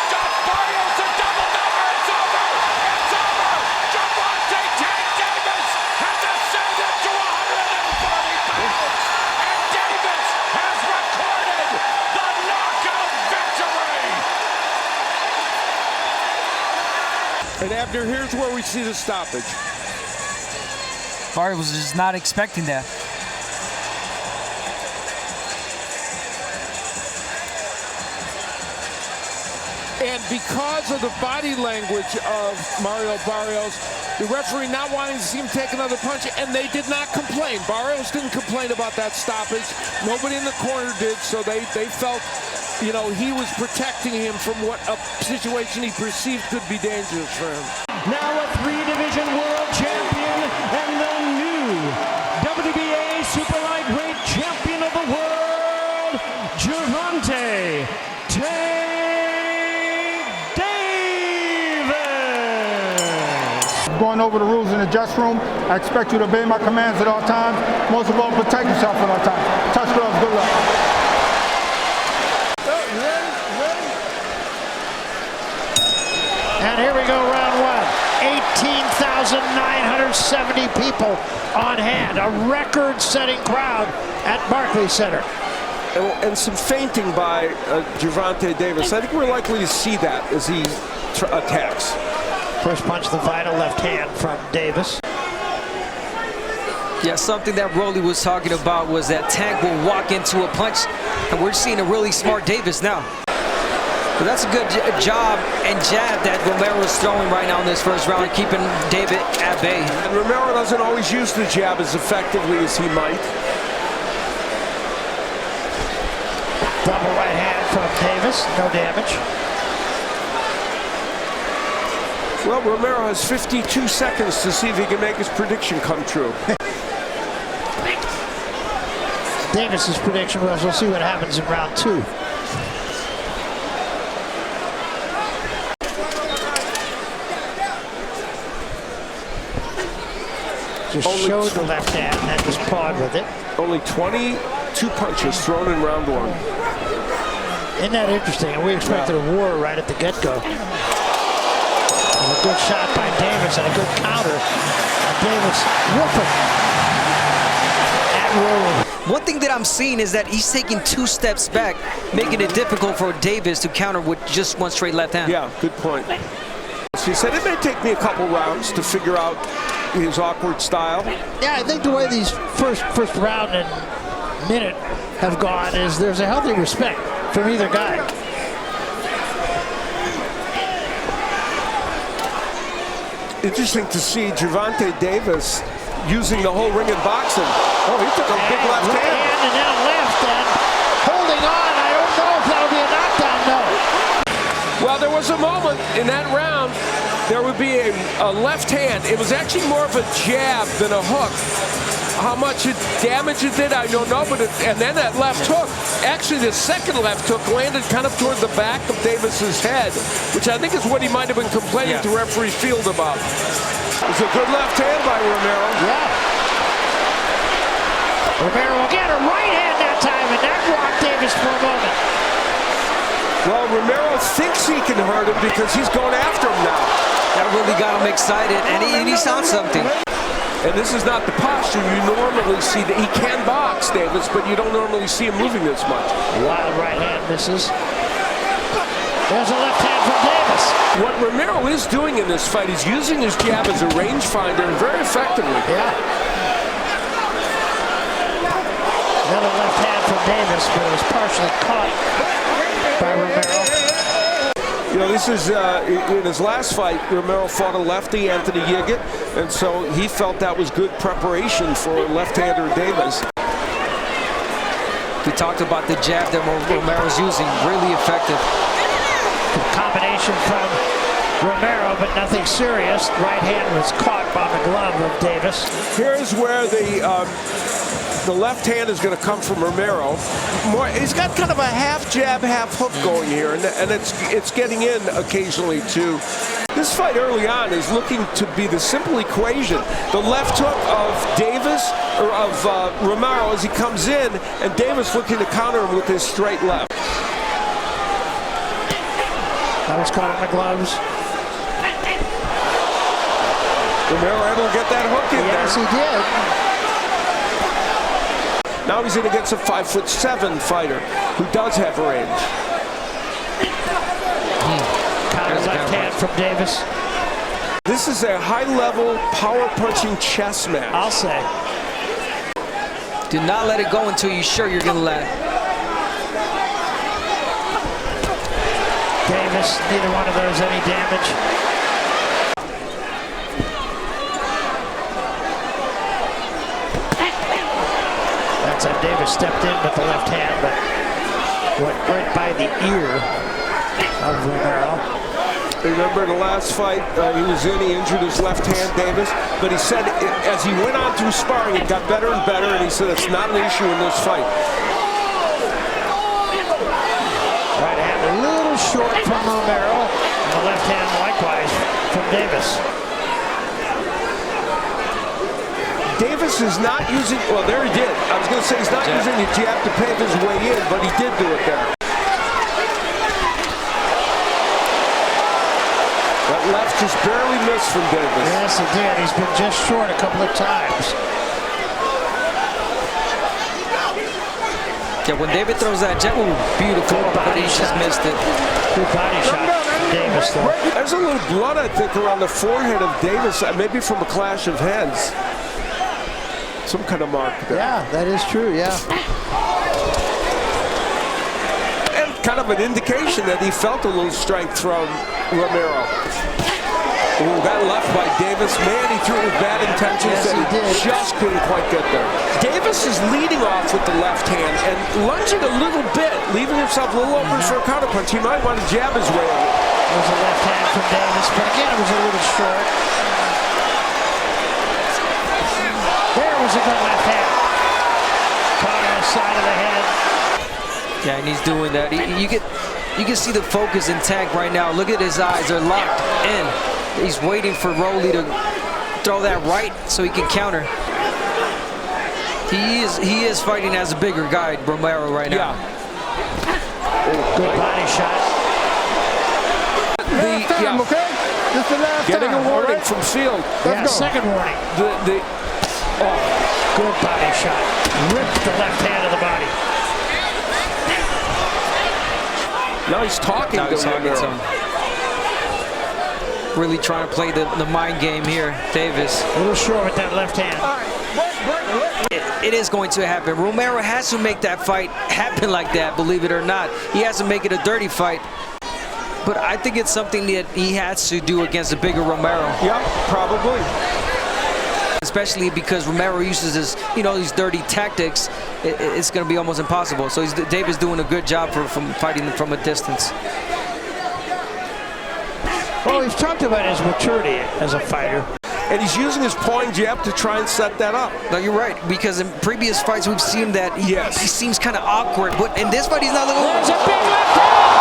Got Barrios a double number. It's over. It's over. Gervonta Davis has ascended to 140 pounds. And Davis has recorded the knockout victory. And Abner, here's where we see the stoppage. Barrios was just not expecting that. And because of the body language of Mario Barrios, the referee not wanting to see him take another punch, and they did not complain. Barrios didn't complain about that stoppage. Nobody in the corner did, so they felt, you know, he was protecting him from what a situation he perceived could be dangerous for him. Now a 3-division world champion and the new WBA super lightweight champion of the world, Gervonta Davis. Going over the rules in the dressing room, I expect you to obey my commands at all times. Most of all, protect yourself at all times. Touch gloves, good luck. And here we go, round 1. 18,970 people on hand. A record-setting crowd at Barclays Center. And some feinting by Gervonta Davis. I think we're likely to see that as he attacks. First punch of the vital left hand from Davis. Yeah, something that Rolly was talking about was that Tank will walk into a punch, and we're seeing a really smart Davis now. But that's a good job and jab that Romero is throwing right now in this first round, keeping David at bay. And Romero doesn't always use the jab as effectively as he might. Double right hand from Davis, no damage. Well, Romero has 52 seconds to see if he can make his prediction come true. Davis's prediction was, we'll see what happens in round 2. Just showed the left hand and just pawed with it. Only 22 punches thrown in round 1. Isn't that interesting? And we expected a war right at the get-go. And a good shot by Davis and a good counter. And Davis whooping at will. One thing that I'm seeing is that he's taking 2 steps back, making it difficult for Davis to counter with just one straight left hand. Yeah, good point. He said it may take me a couple rounds to figure out his awkward style. Yeah, I think the way these first round and minute have gone is there's a healthy respect from either guy. Interesting to see Gervonta Davis using the whole ring in boxing. Oh, he took a big left hand. And now left and holding on. I don't know if that'll be a knockdown, no. Well, there was a moment in that round there would be a left hand. It was actually more of a jab than a hook. How much damage it did, I don't know, but and then that left hook, actually the second left hook landed kind of toward the back of Davis's head, which I think is what he might have been complaining to referee Field about. It was a good left hand by Romero. Yeah. Romero again, a right hand that time, and that rocked Davis for a moment. Well, Romero thinks he can hurt him because he's going after him now. That really got him excited, and he's on something. And this is not the posture you normally see. That he can box, Davis, but you don't normally see him moving this much. Wild right hand misses. There's a left hand from Davis. What Romero is doing in this fight is using his jab as a rangefinder and very effectively. Yeah. Another left hand from Davis, but it was partially caught by Romero. You know, this is, in his last fight, Romero fought a lefty, Anthony Yiggett, and so he felt that was good preparation for left-hander Davis. We talked about the jab that Romero's using, really effective. Combination from Romero, but nothing serious. Right hand was caught by the glove of Davis. Here's where the left hand is going to come from Romero. He's got kind of a half jab, half hook going here, and it's getting in occasionally too. This fight early on is looking to be the simple equation. The left hook of Davis, or of Romero as he comes in, and Davis looking to counter him with his straight left. That was caught in the gloves. Romero able to get that hook in there. Yes, he did. Now he's in against a 5'7" fighter who does have range. Counter left hand from Davis. This is a high-level, power-punching chess match. I'll say. Do not let it go until you're sure you're going to let it. Davis, neither one of those any damage. That's how Davis stepped in with the left hand, but went right by the ear of Romero. Remember the last fight, he was in, he injured his left hand, Davis, but he said as he went on through sparring, it got better and better, and he said it's not an issue in this fight. Right hand a little short from Romero, and the left hand likewise from Davis. Davis is not using, well, there he did. I was going to say he's not using the jab to pave his way in, but he did do it there. That left just barely missed from Davis. Yes, it did. He's been just short a couple of times. Yeah, when David throws that jab, ooh, beautiful, but he just missed it. Good body shot from Davis, though. There's a little blood, I think, around the forehead of Davis, maybe from a clash of heads. Some kind of mark there. Yeah, that is true, yeah. And kind kind of an indication that he felt a little strength from Romero. Ooh, that left by Davis. Man, he threw it with bad intentions and he just couldn't quite get there. Davis is leading off with the left hand and lunging a little bit, leaving himself a little open for a counter punch. He might want to jab his way over. It was a left hand from Davis, but again, it was a little short. There was a good left hand. Caught on the side of the head. Yeah, and he's doing that. You can see the focus in Tank right now. Look at his eyes; they're locked in. He's waiting for Rolly to throw that right so he can counter. He is fighting as a bigger guy, Romero, right now. Yeah. Good body shot. Okay? This is the last Getting time, a warning right? from Field. Yeah, second warning. Good body shot. Ripped the left hand of the body. Now he's talking to him. Really trying to play the mind game here, Davis. A little short with that left hand. It is going to happen. Romero has to make that fight happen like that, believe it or not. He has to make it a dirty fight. But I think it's something that he has to do against a bigger Romero. Yeah, probably. Especially because Romero uses his, these dirty tactics. It's going to be almost impossible. So Davis doing a good job from fighting from a distance. Well, he's talked about his maturity as a fighter. And he's using his pawing jab to try and set that up. No, you're right, because in previous fights we've seen that he seems kind of awkward, but in this fight he's not looking. There's a big left hand!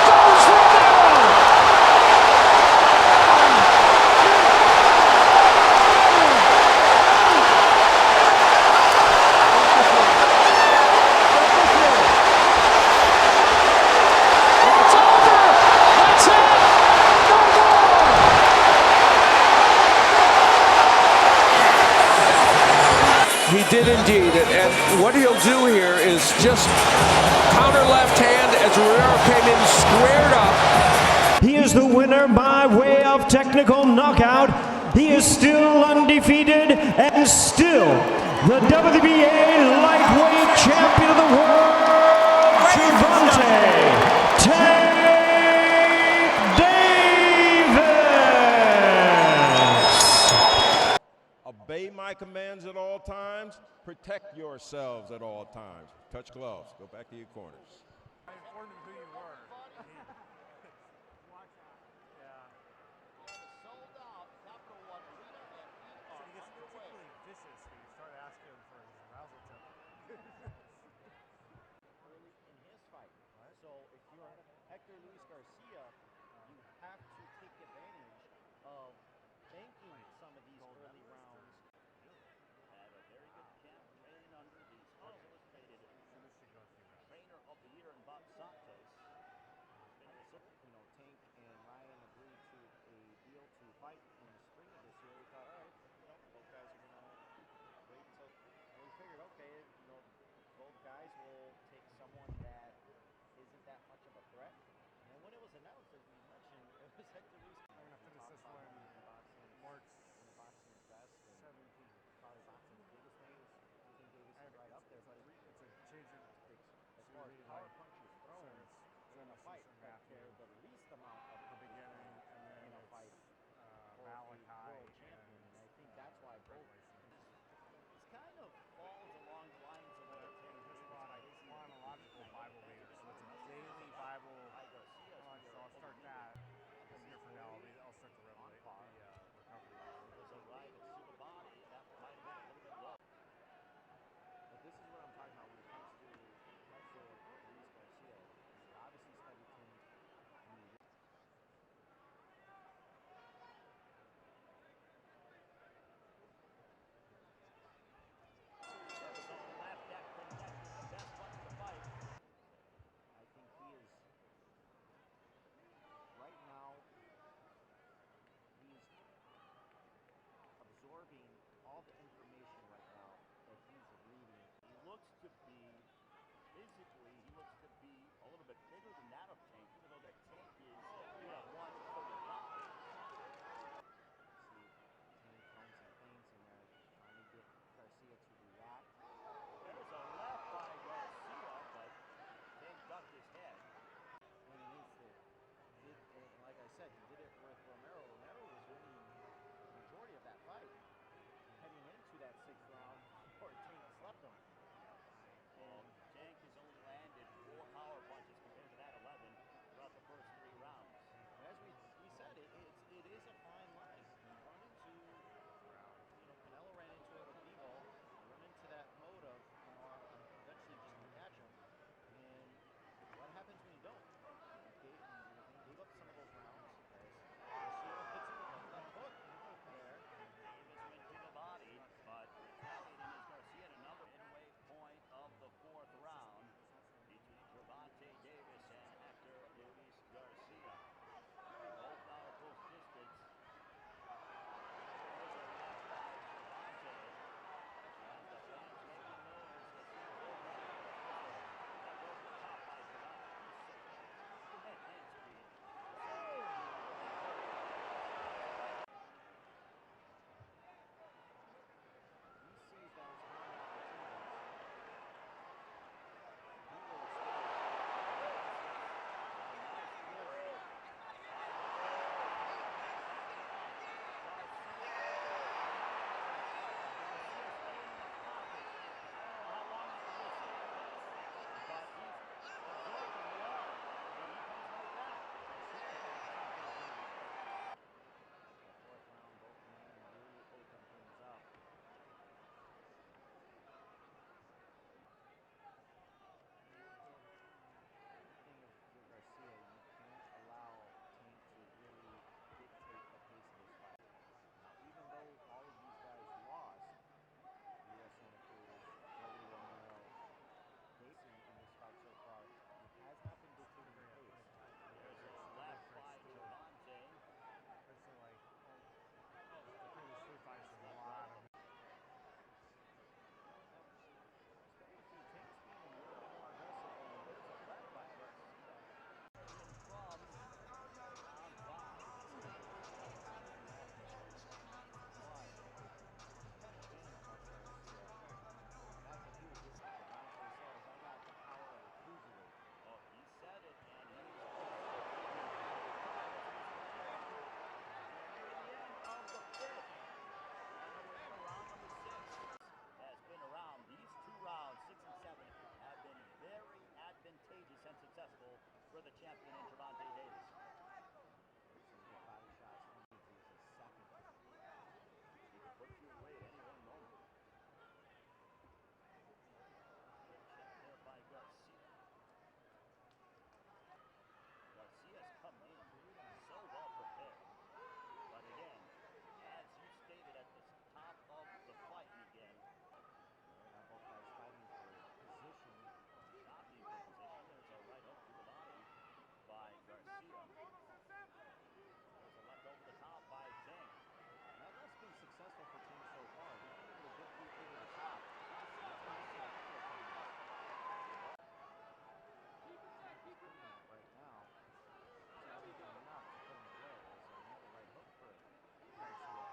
Down goes Romero! It's over! That's it! No more! He did indeed, and what he'll do here is just counter left hand as Romero came in squared up. He is the winner by way of technical knockout. He is still undefeated and still the WBA lightweight champion of the world, Gervonta Davis. Obey my commands at all times. Protect yourselves at all times. Touch gloves. Go back to your corners. So if you're Hector Luis Garcia, you have to take advantage of banking some of these early rounds. Had a very good camp training under the specialist rated trainer of the year in Bob Santos. Tank and Ryan agreed to a deal to fight in the spring of this year. We thought, all right, both guys are going to wait until we figured, okay, both guys will take someone that isn't that much of a threat. And when it was announced, as we mentioned, it was Hector Luis. I'm going to finish this one in the boxing best and 17. Probably boxing's biggest name. I think Davis is right up there, but it's a change as far as power punches thrown in a fight. Hector the least amount of beginning in a fight for a world champion, and I think that's why both. This kind of falls along the lines of what I'm saying. This is chronological Bible reader, so it's a daily Bible. So I'll start that. And here for now. champion in Gervonta Davis. He can put you away at any one moment. Good shot there by Garcia. Garcia's come in so well prepared. But again, as you stated at the top of the fight, Miguel, Both guys fighting for position. jockeying for position. There's a right hook to the body by Garcia. There's a left over the top by Ting. Now that's been successful for Ting so far. He's been able to get deep over the top. That's what he's got for Ting. Right now, he's not even enough to put him away. There's another right hook for Garcia.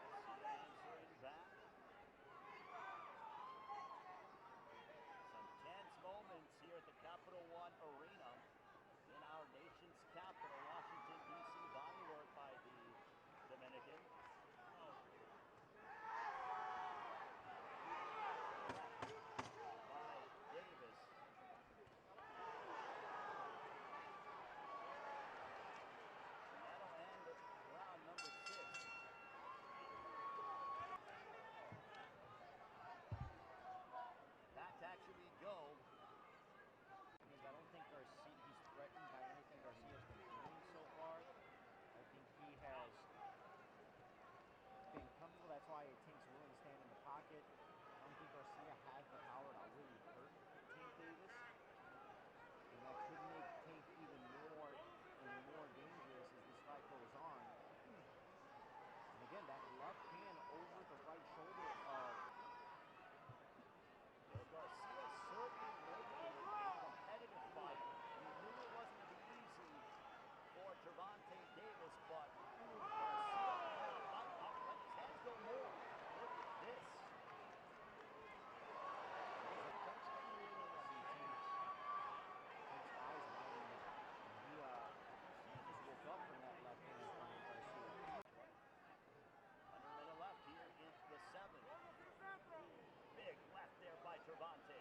Garcia answering back. Some tense moments here at the Capital One Arena in our nation's capital, Washington, D.C. Body work by the Dominican. By Davis. And that'll end round number 6. Back to actually go. I don't think Garcia, he's threatened by anything Garcia's been doing so far. I think he has been comfortable. That's why Tank's willing to stand in the pocket. I don't think Garcia has the power to really hurt Tank Davis. And that could make Tank even more and more dangerous as this fight goes on. And again, that left hand over the right shoulder of Garcia certainly making it a competitive fight. We knew it wasn't going to be easy for Gervonta Davis, but Garcia, let his hands go more. Look at this. Tank's eyes lighting up. He just woke up from that left hand from Garcia. Under a minute left here in the 7th. Big left there by Gervonta.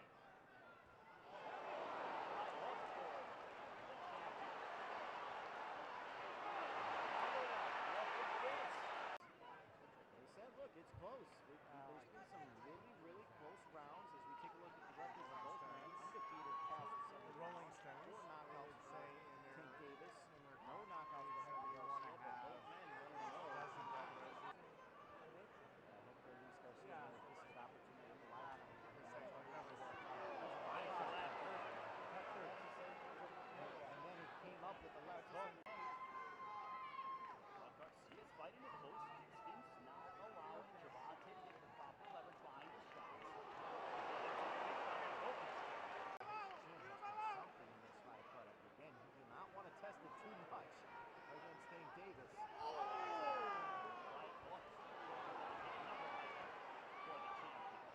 Right hook for the champion. Look at this. They said, look, it's close. There's been some really, really close rounds as we take a look at the records of both men. Undefeated past the Rolling Stones. 4 knockouts for Tank Davis. No knockouts for Garcia, but both men running low. I hope for Luis Garcia knows this is an opportunity to lie on him. And then he came up with the left hook. Garcia's fighting it close. Instincts now allowing Gervonta to get the proper leverage behind his shots. Something in this fight, but again, he did not want to test it too much against Tank Davis. Right hook. Another right hook for the champion.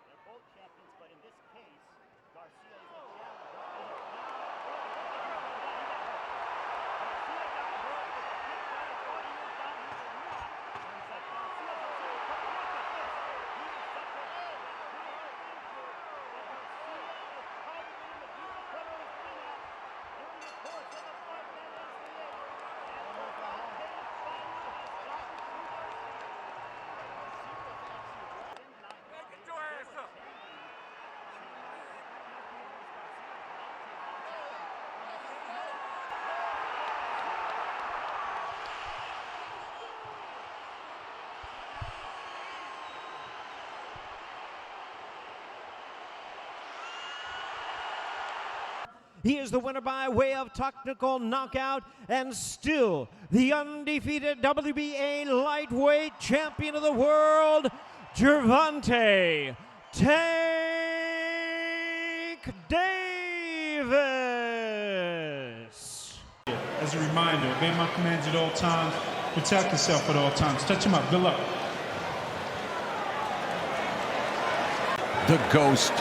They're both champions, but in this case, Garcia is the challenger. He is the winner by way of technical knockout and still the undefeated WBA lightweight champion of the world, Gervonta Tank Davis. As a reminder, obey my commands at all times, protect yourself at all times. Touch him up, good luck. The Ghost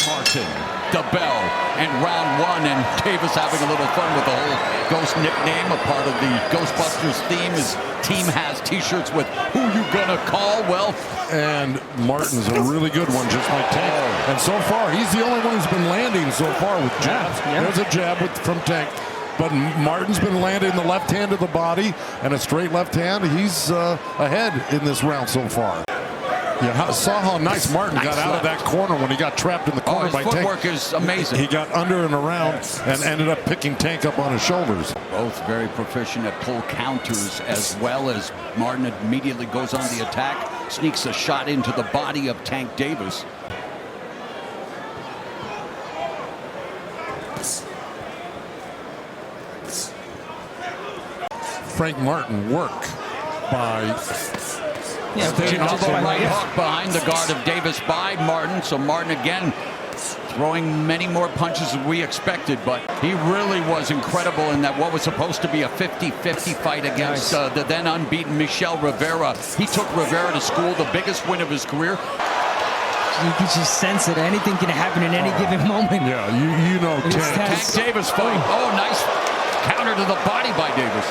Martin. the bell. And round one, and Davis having a little fun with the whole Ghost nickname. A part of the Ghostbusters theme. His team has T-shirts with "Who you gonna call?" Well, and Martin's a really good one, just like Tank. And so far, he's the only one who's been landing so far with jabs. There's a jab from Tank. But Martin's been landing the left hand to the body and a straight left hand. He's ahead in this round so far. You saw how nice Martin got out of that corner when he got trapped in the corner by Tank. His footwork is amazing. He got under and around and ended up picking Tank up on his shoulders. Both very proficient at pull counters, as well as Martin immediately goes on the attack, sneaks a shot into the body of Tank Davis. Frank Martin work by right hook behind the guard of Davis by Martin. So Martin again throwing many more punches than we expected, but he really was incredible in that what was supposed to be a 50-50 fight against the then unbeaten Michel Rivera. He took Rivera to school, the biggest win of his career. You can just sense it. Anything can happen in any given moment. Yeah, you know, Tank Davis fight. Oh, nice counter to the body by Davis.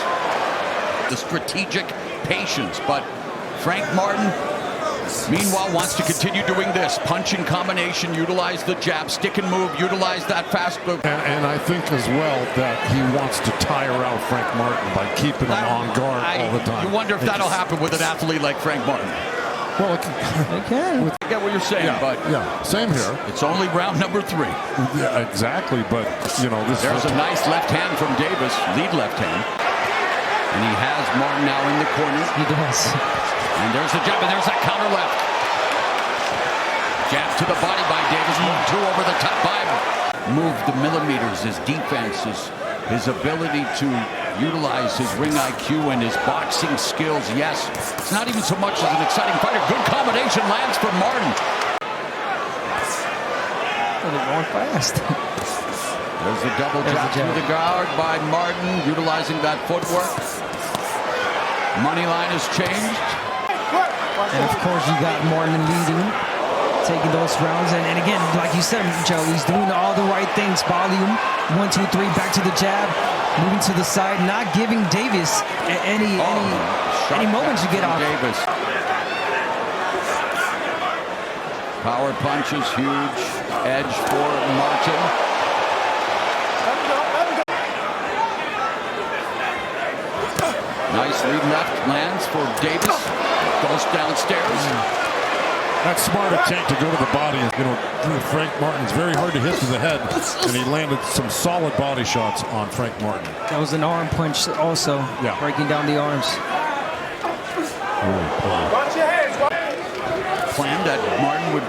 The strategic patience, but Frank Martin, meanwhile, wants to continue doing this. Punching combination, utilize the jab, stick and move, utilize that fast move. And I think as well that he wants to tire out Frank Martin by keeping him on guard all the time. You wonder if that'll happen with an athlete like Frank Martin. Well, it can. I get what you're saying, but same here. It's only round number 3. Yeah, exactly, but you know this. There's a nice left hand from Davis, lead left hand. And he has Martin now in the corner. He does. And there's the jab, and there's that counter left. Jab to the body by Davis, moved 2 over the top by him. Moved the millimeters, his defense, his ability to utilize his ring IQ and his boxing skills. Yes, it's not even so much as an exciting fighter. Good combination lands for Martin. They're going fast. There's a double jab through the guard by Martin, utilizing that footwork. Money line has changed. And of course, you got Martin leading, taking those rounds. And again, like you said, Joe, he's doing all the right things. Volume, 1, 2, 3, back to the jab, moving to the side, not giving Davis any moment to get off. Davis. Power punch is huge. Edge for Martin. Nice lead left lands for Davis. Goes downstairs. That's smart of Tank to go to the body. You know, Frank Martin's very hard to hit to the head, and he landed some solid body shots on Frank Martin. That was an arm punch also, breaking down the arms. Planned that Martin would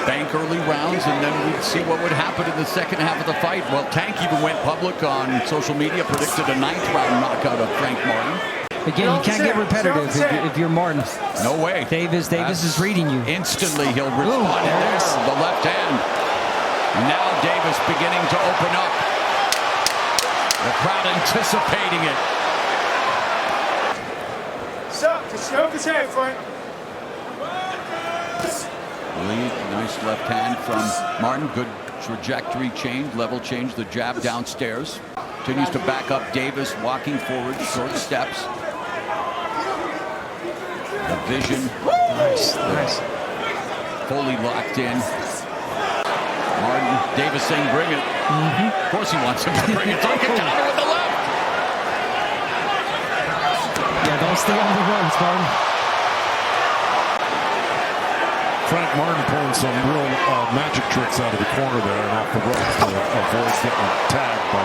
bank early rounds, and then we'd see what would happen in the second half of the fight. Well, Tank even went public on social media, predicted a 9th round knockout of Frank Martin. Again, you can't get repetitive if you're Martin. No way. Davis is reading you. Instantly, he'll respond there. The left hand. Now Davis beginning to open up. The crowd anticipating it. Just his head, Frank. Lead, nice left hand from Martin. Good trajectory change, level change. The jab downstairs. Continues to back up Davis, walking forward, short steps. The vision. Nice. Fully locked in. Martin, Davis saying bring it. Of course he wants him to bring it. Take it down with the left. Yeah, don't stay on the runs, Martin. Frank Martin pulling some real magic tricks out of the corner there and off the ropes to avoid getting tagged by.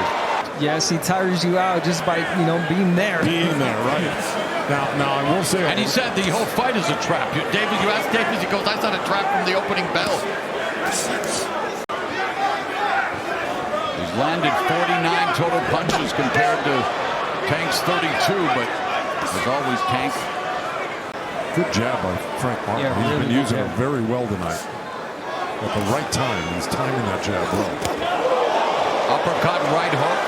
Yes, he tires you out just by, being there. Being there, right. Now I will say. And he said the whole fight is a trap. You asked Davis, he goes, that's not a trap from the opening bell. He's landed 49 total punches compared to Tank's 32, but as always, Tank. Good jab by Frank Martin. Yeah, He's been using it very well tonight. At the right time, he's timing that jab well. Uppercut, right hook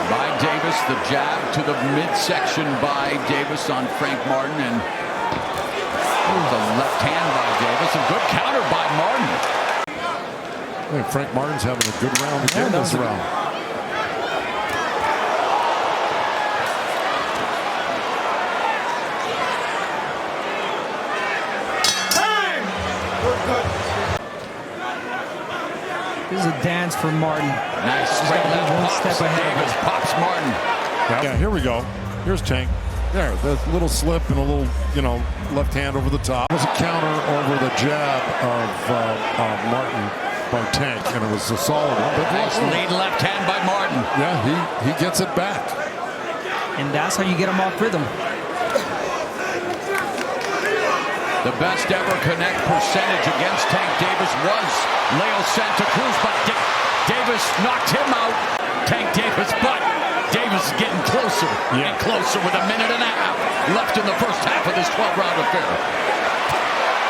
by Davis. The jab to the midsection by Davis on Frank Martin. And the left hand by Davis. A good counter by Martin. I think Frank Martin's having a good round again this round. This is a dance for Martin. Nice straight left one pops. step ahead. Davis pops Martin. Yeah, here we go. Here's Tank. There, the little slip and a little, left hand over the top. It was a counter over the jab of Martin by Tank, and it was a solid one. But Nice lead left hand by Martin. Yeah, he gets it back. And that's how you get him off rhythm. The best ever connect percentage against Tank Davis was Leo Santa Cruz, but Davis knocked him out. Tank Davis, but Davis is getting closer and closer with a minute and a half left in the first half of this 12-round affair.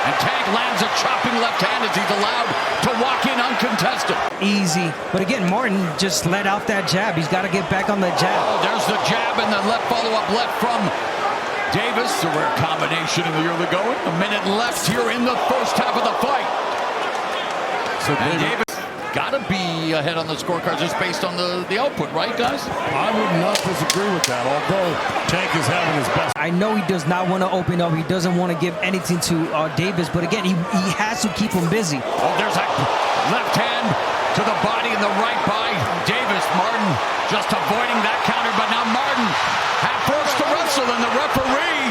And Tank lands a chopping left hand as he's allowed to walk in uncontested. Easy. But again, Martin just let out that jab. He's got to get back on the jab. Oh, there's the jab and the left follow-up left from Davis. A rare combination in the early going. A minute left here in the first half of the fight. So Davis got to be ahead on the scorecard just based on the output, right, guys? I would not disagree with that, although Tank is having his best. I know he does not want to open up. He doesn't want to give anything to Davis, but again, he has to keep him busy. Oh, there's a left hand to the body and the right by Davis. Martin just avoiding that counter, but now Martin had forced to wrestle, and the referee.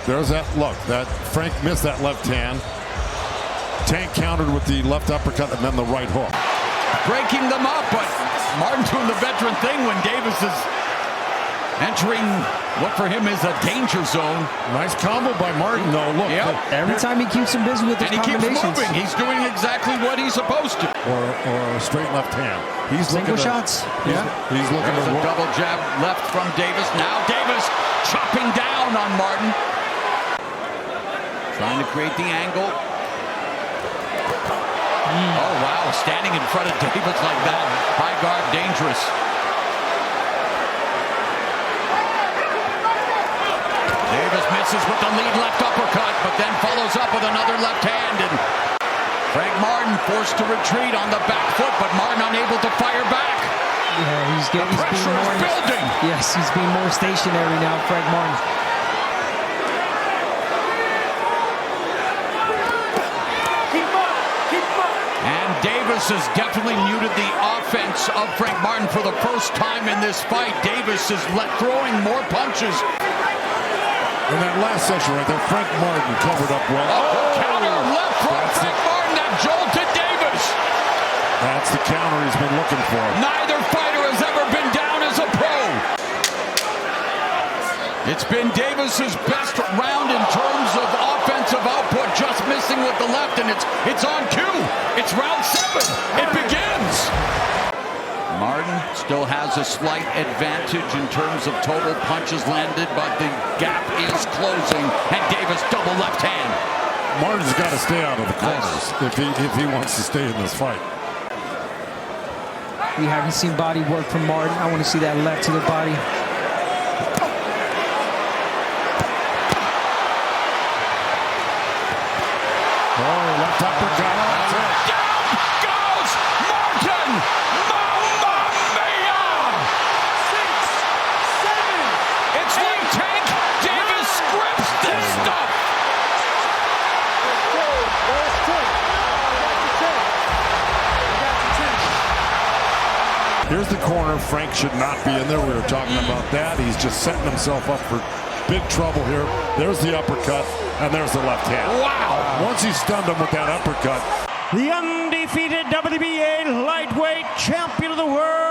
There's that look. That Frank missed that left hand. Tank countered with the left uppercut and then the right hook. Breaking them up, but Martin doing the veteran thing when Davis is entering what for him is a danger zone. Nice combo by Martin, though. Look, every time he keeps him busy with his combinations. And he keeps moving. He's doing exactly what he's supposed to. Or a straight left hand. He's single looking shots. He's looking at a double jab left from Davis. Now Davis chopping down on Martin. Trying to create the angle. Oh, wow. Standing in front of Davis like that. High guard, dangerous. Davis misses with the lead left uppercut, but then follows up with another left hand. And Frank Martin forced to retreat on the back foot, but Martin unable to fire back. Yeah, he's getting pressure is building. Yes, he's being more stationary now, Frank Martin. Davis has definitely muted the offense of Frank Martin for the first time in this fight. Davis is throwing more punches. In that last session right there, Frank Martin covered up well. Oh, counter left from Frank Martin that jolted Davis. That's the counter he's been looking for. Neither fighter has ever been down as a pro. It's been Davis's best round in terms of offensive output, just missing with the left, and it's on cue. It's round 7. It begins. Martin still has a slight advantage in terms of total punches landed, but the gap is closing, and Davis double left hand. Martin's got to stay out of the corners if he wants to stay in this fight. We haven't seen body work from Martin. I want to see that left to the body. Oh, left uppercut. That's it. Down goes Martin! Mamma mia! 6, 7. It's like Tank Davis scripts this stuff. Here's the corner. Frank should not be in there. We were talking about that. He's just setting himself up for big trouble here. There's the uppercut, and there's the left hand. Wow! Once he stunned him with that uppercut. The undefeated WBA lightweight champion of the world,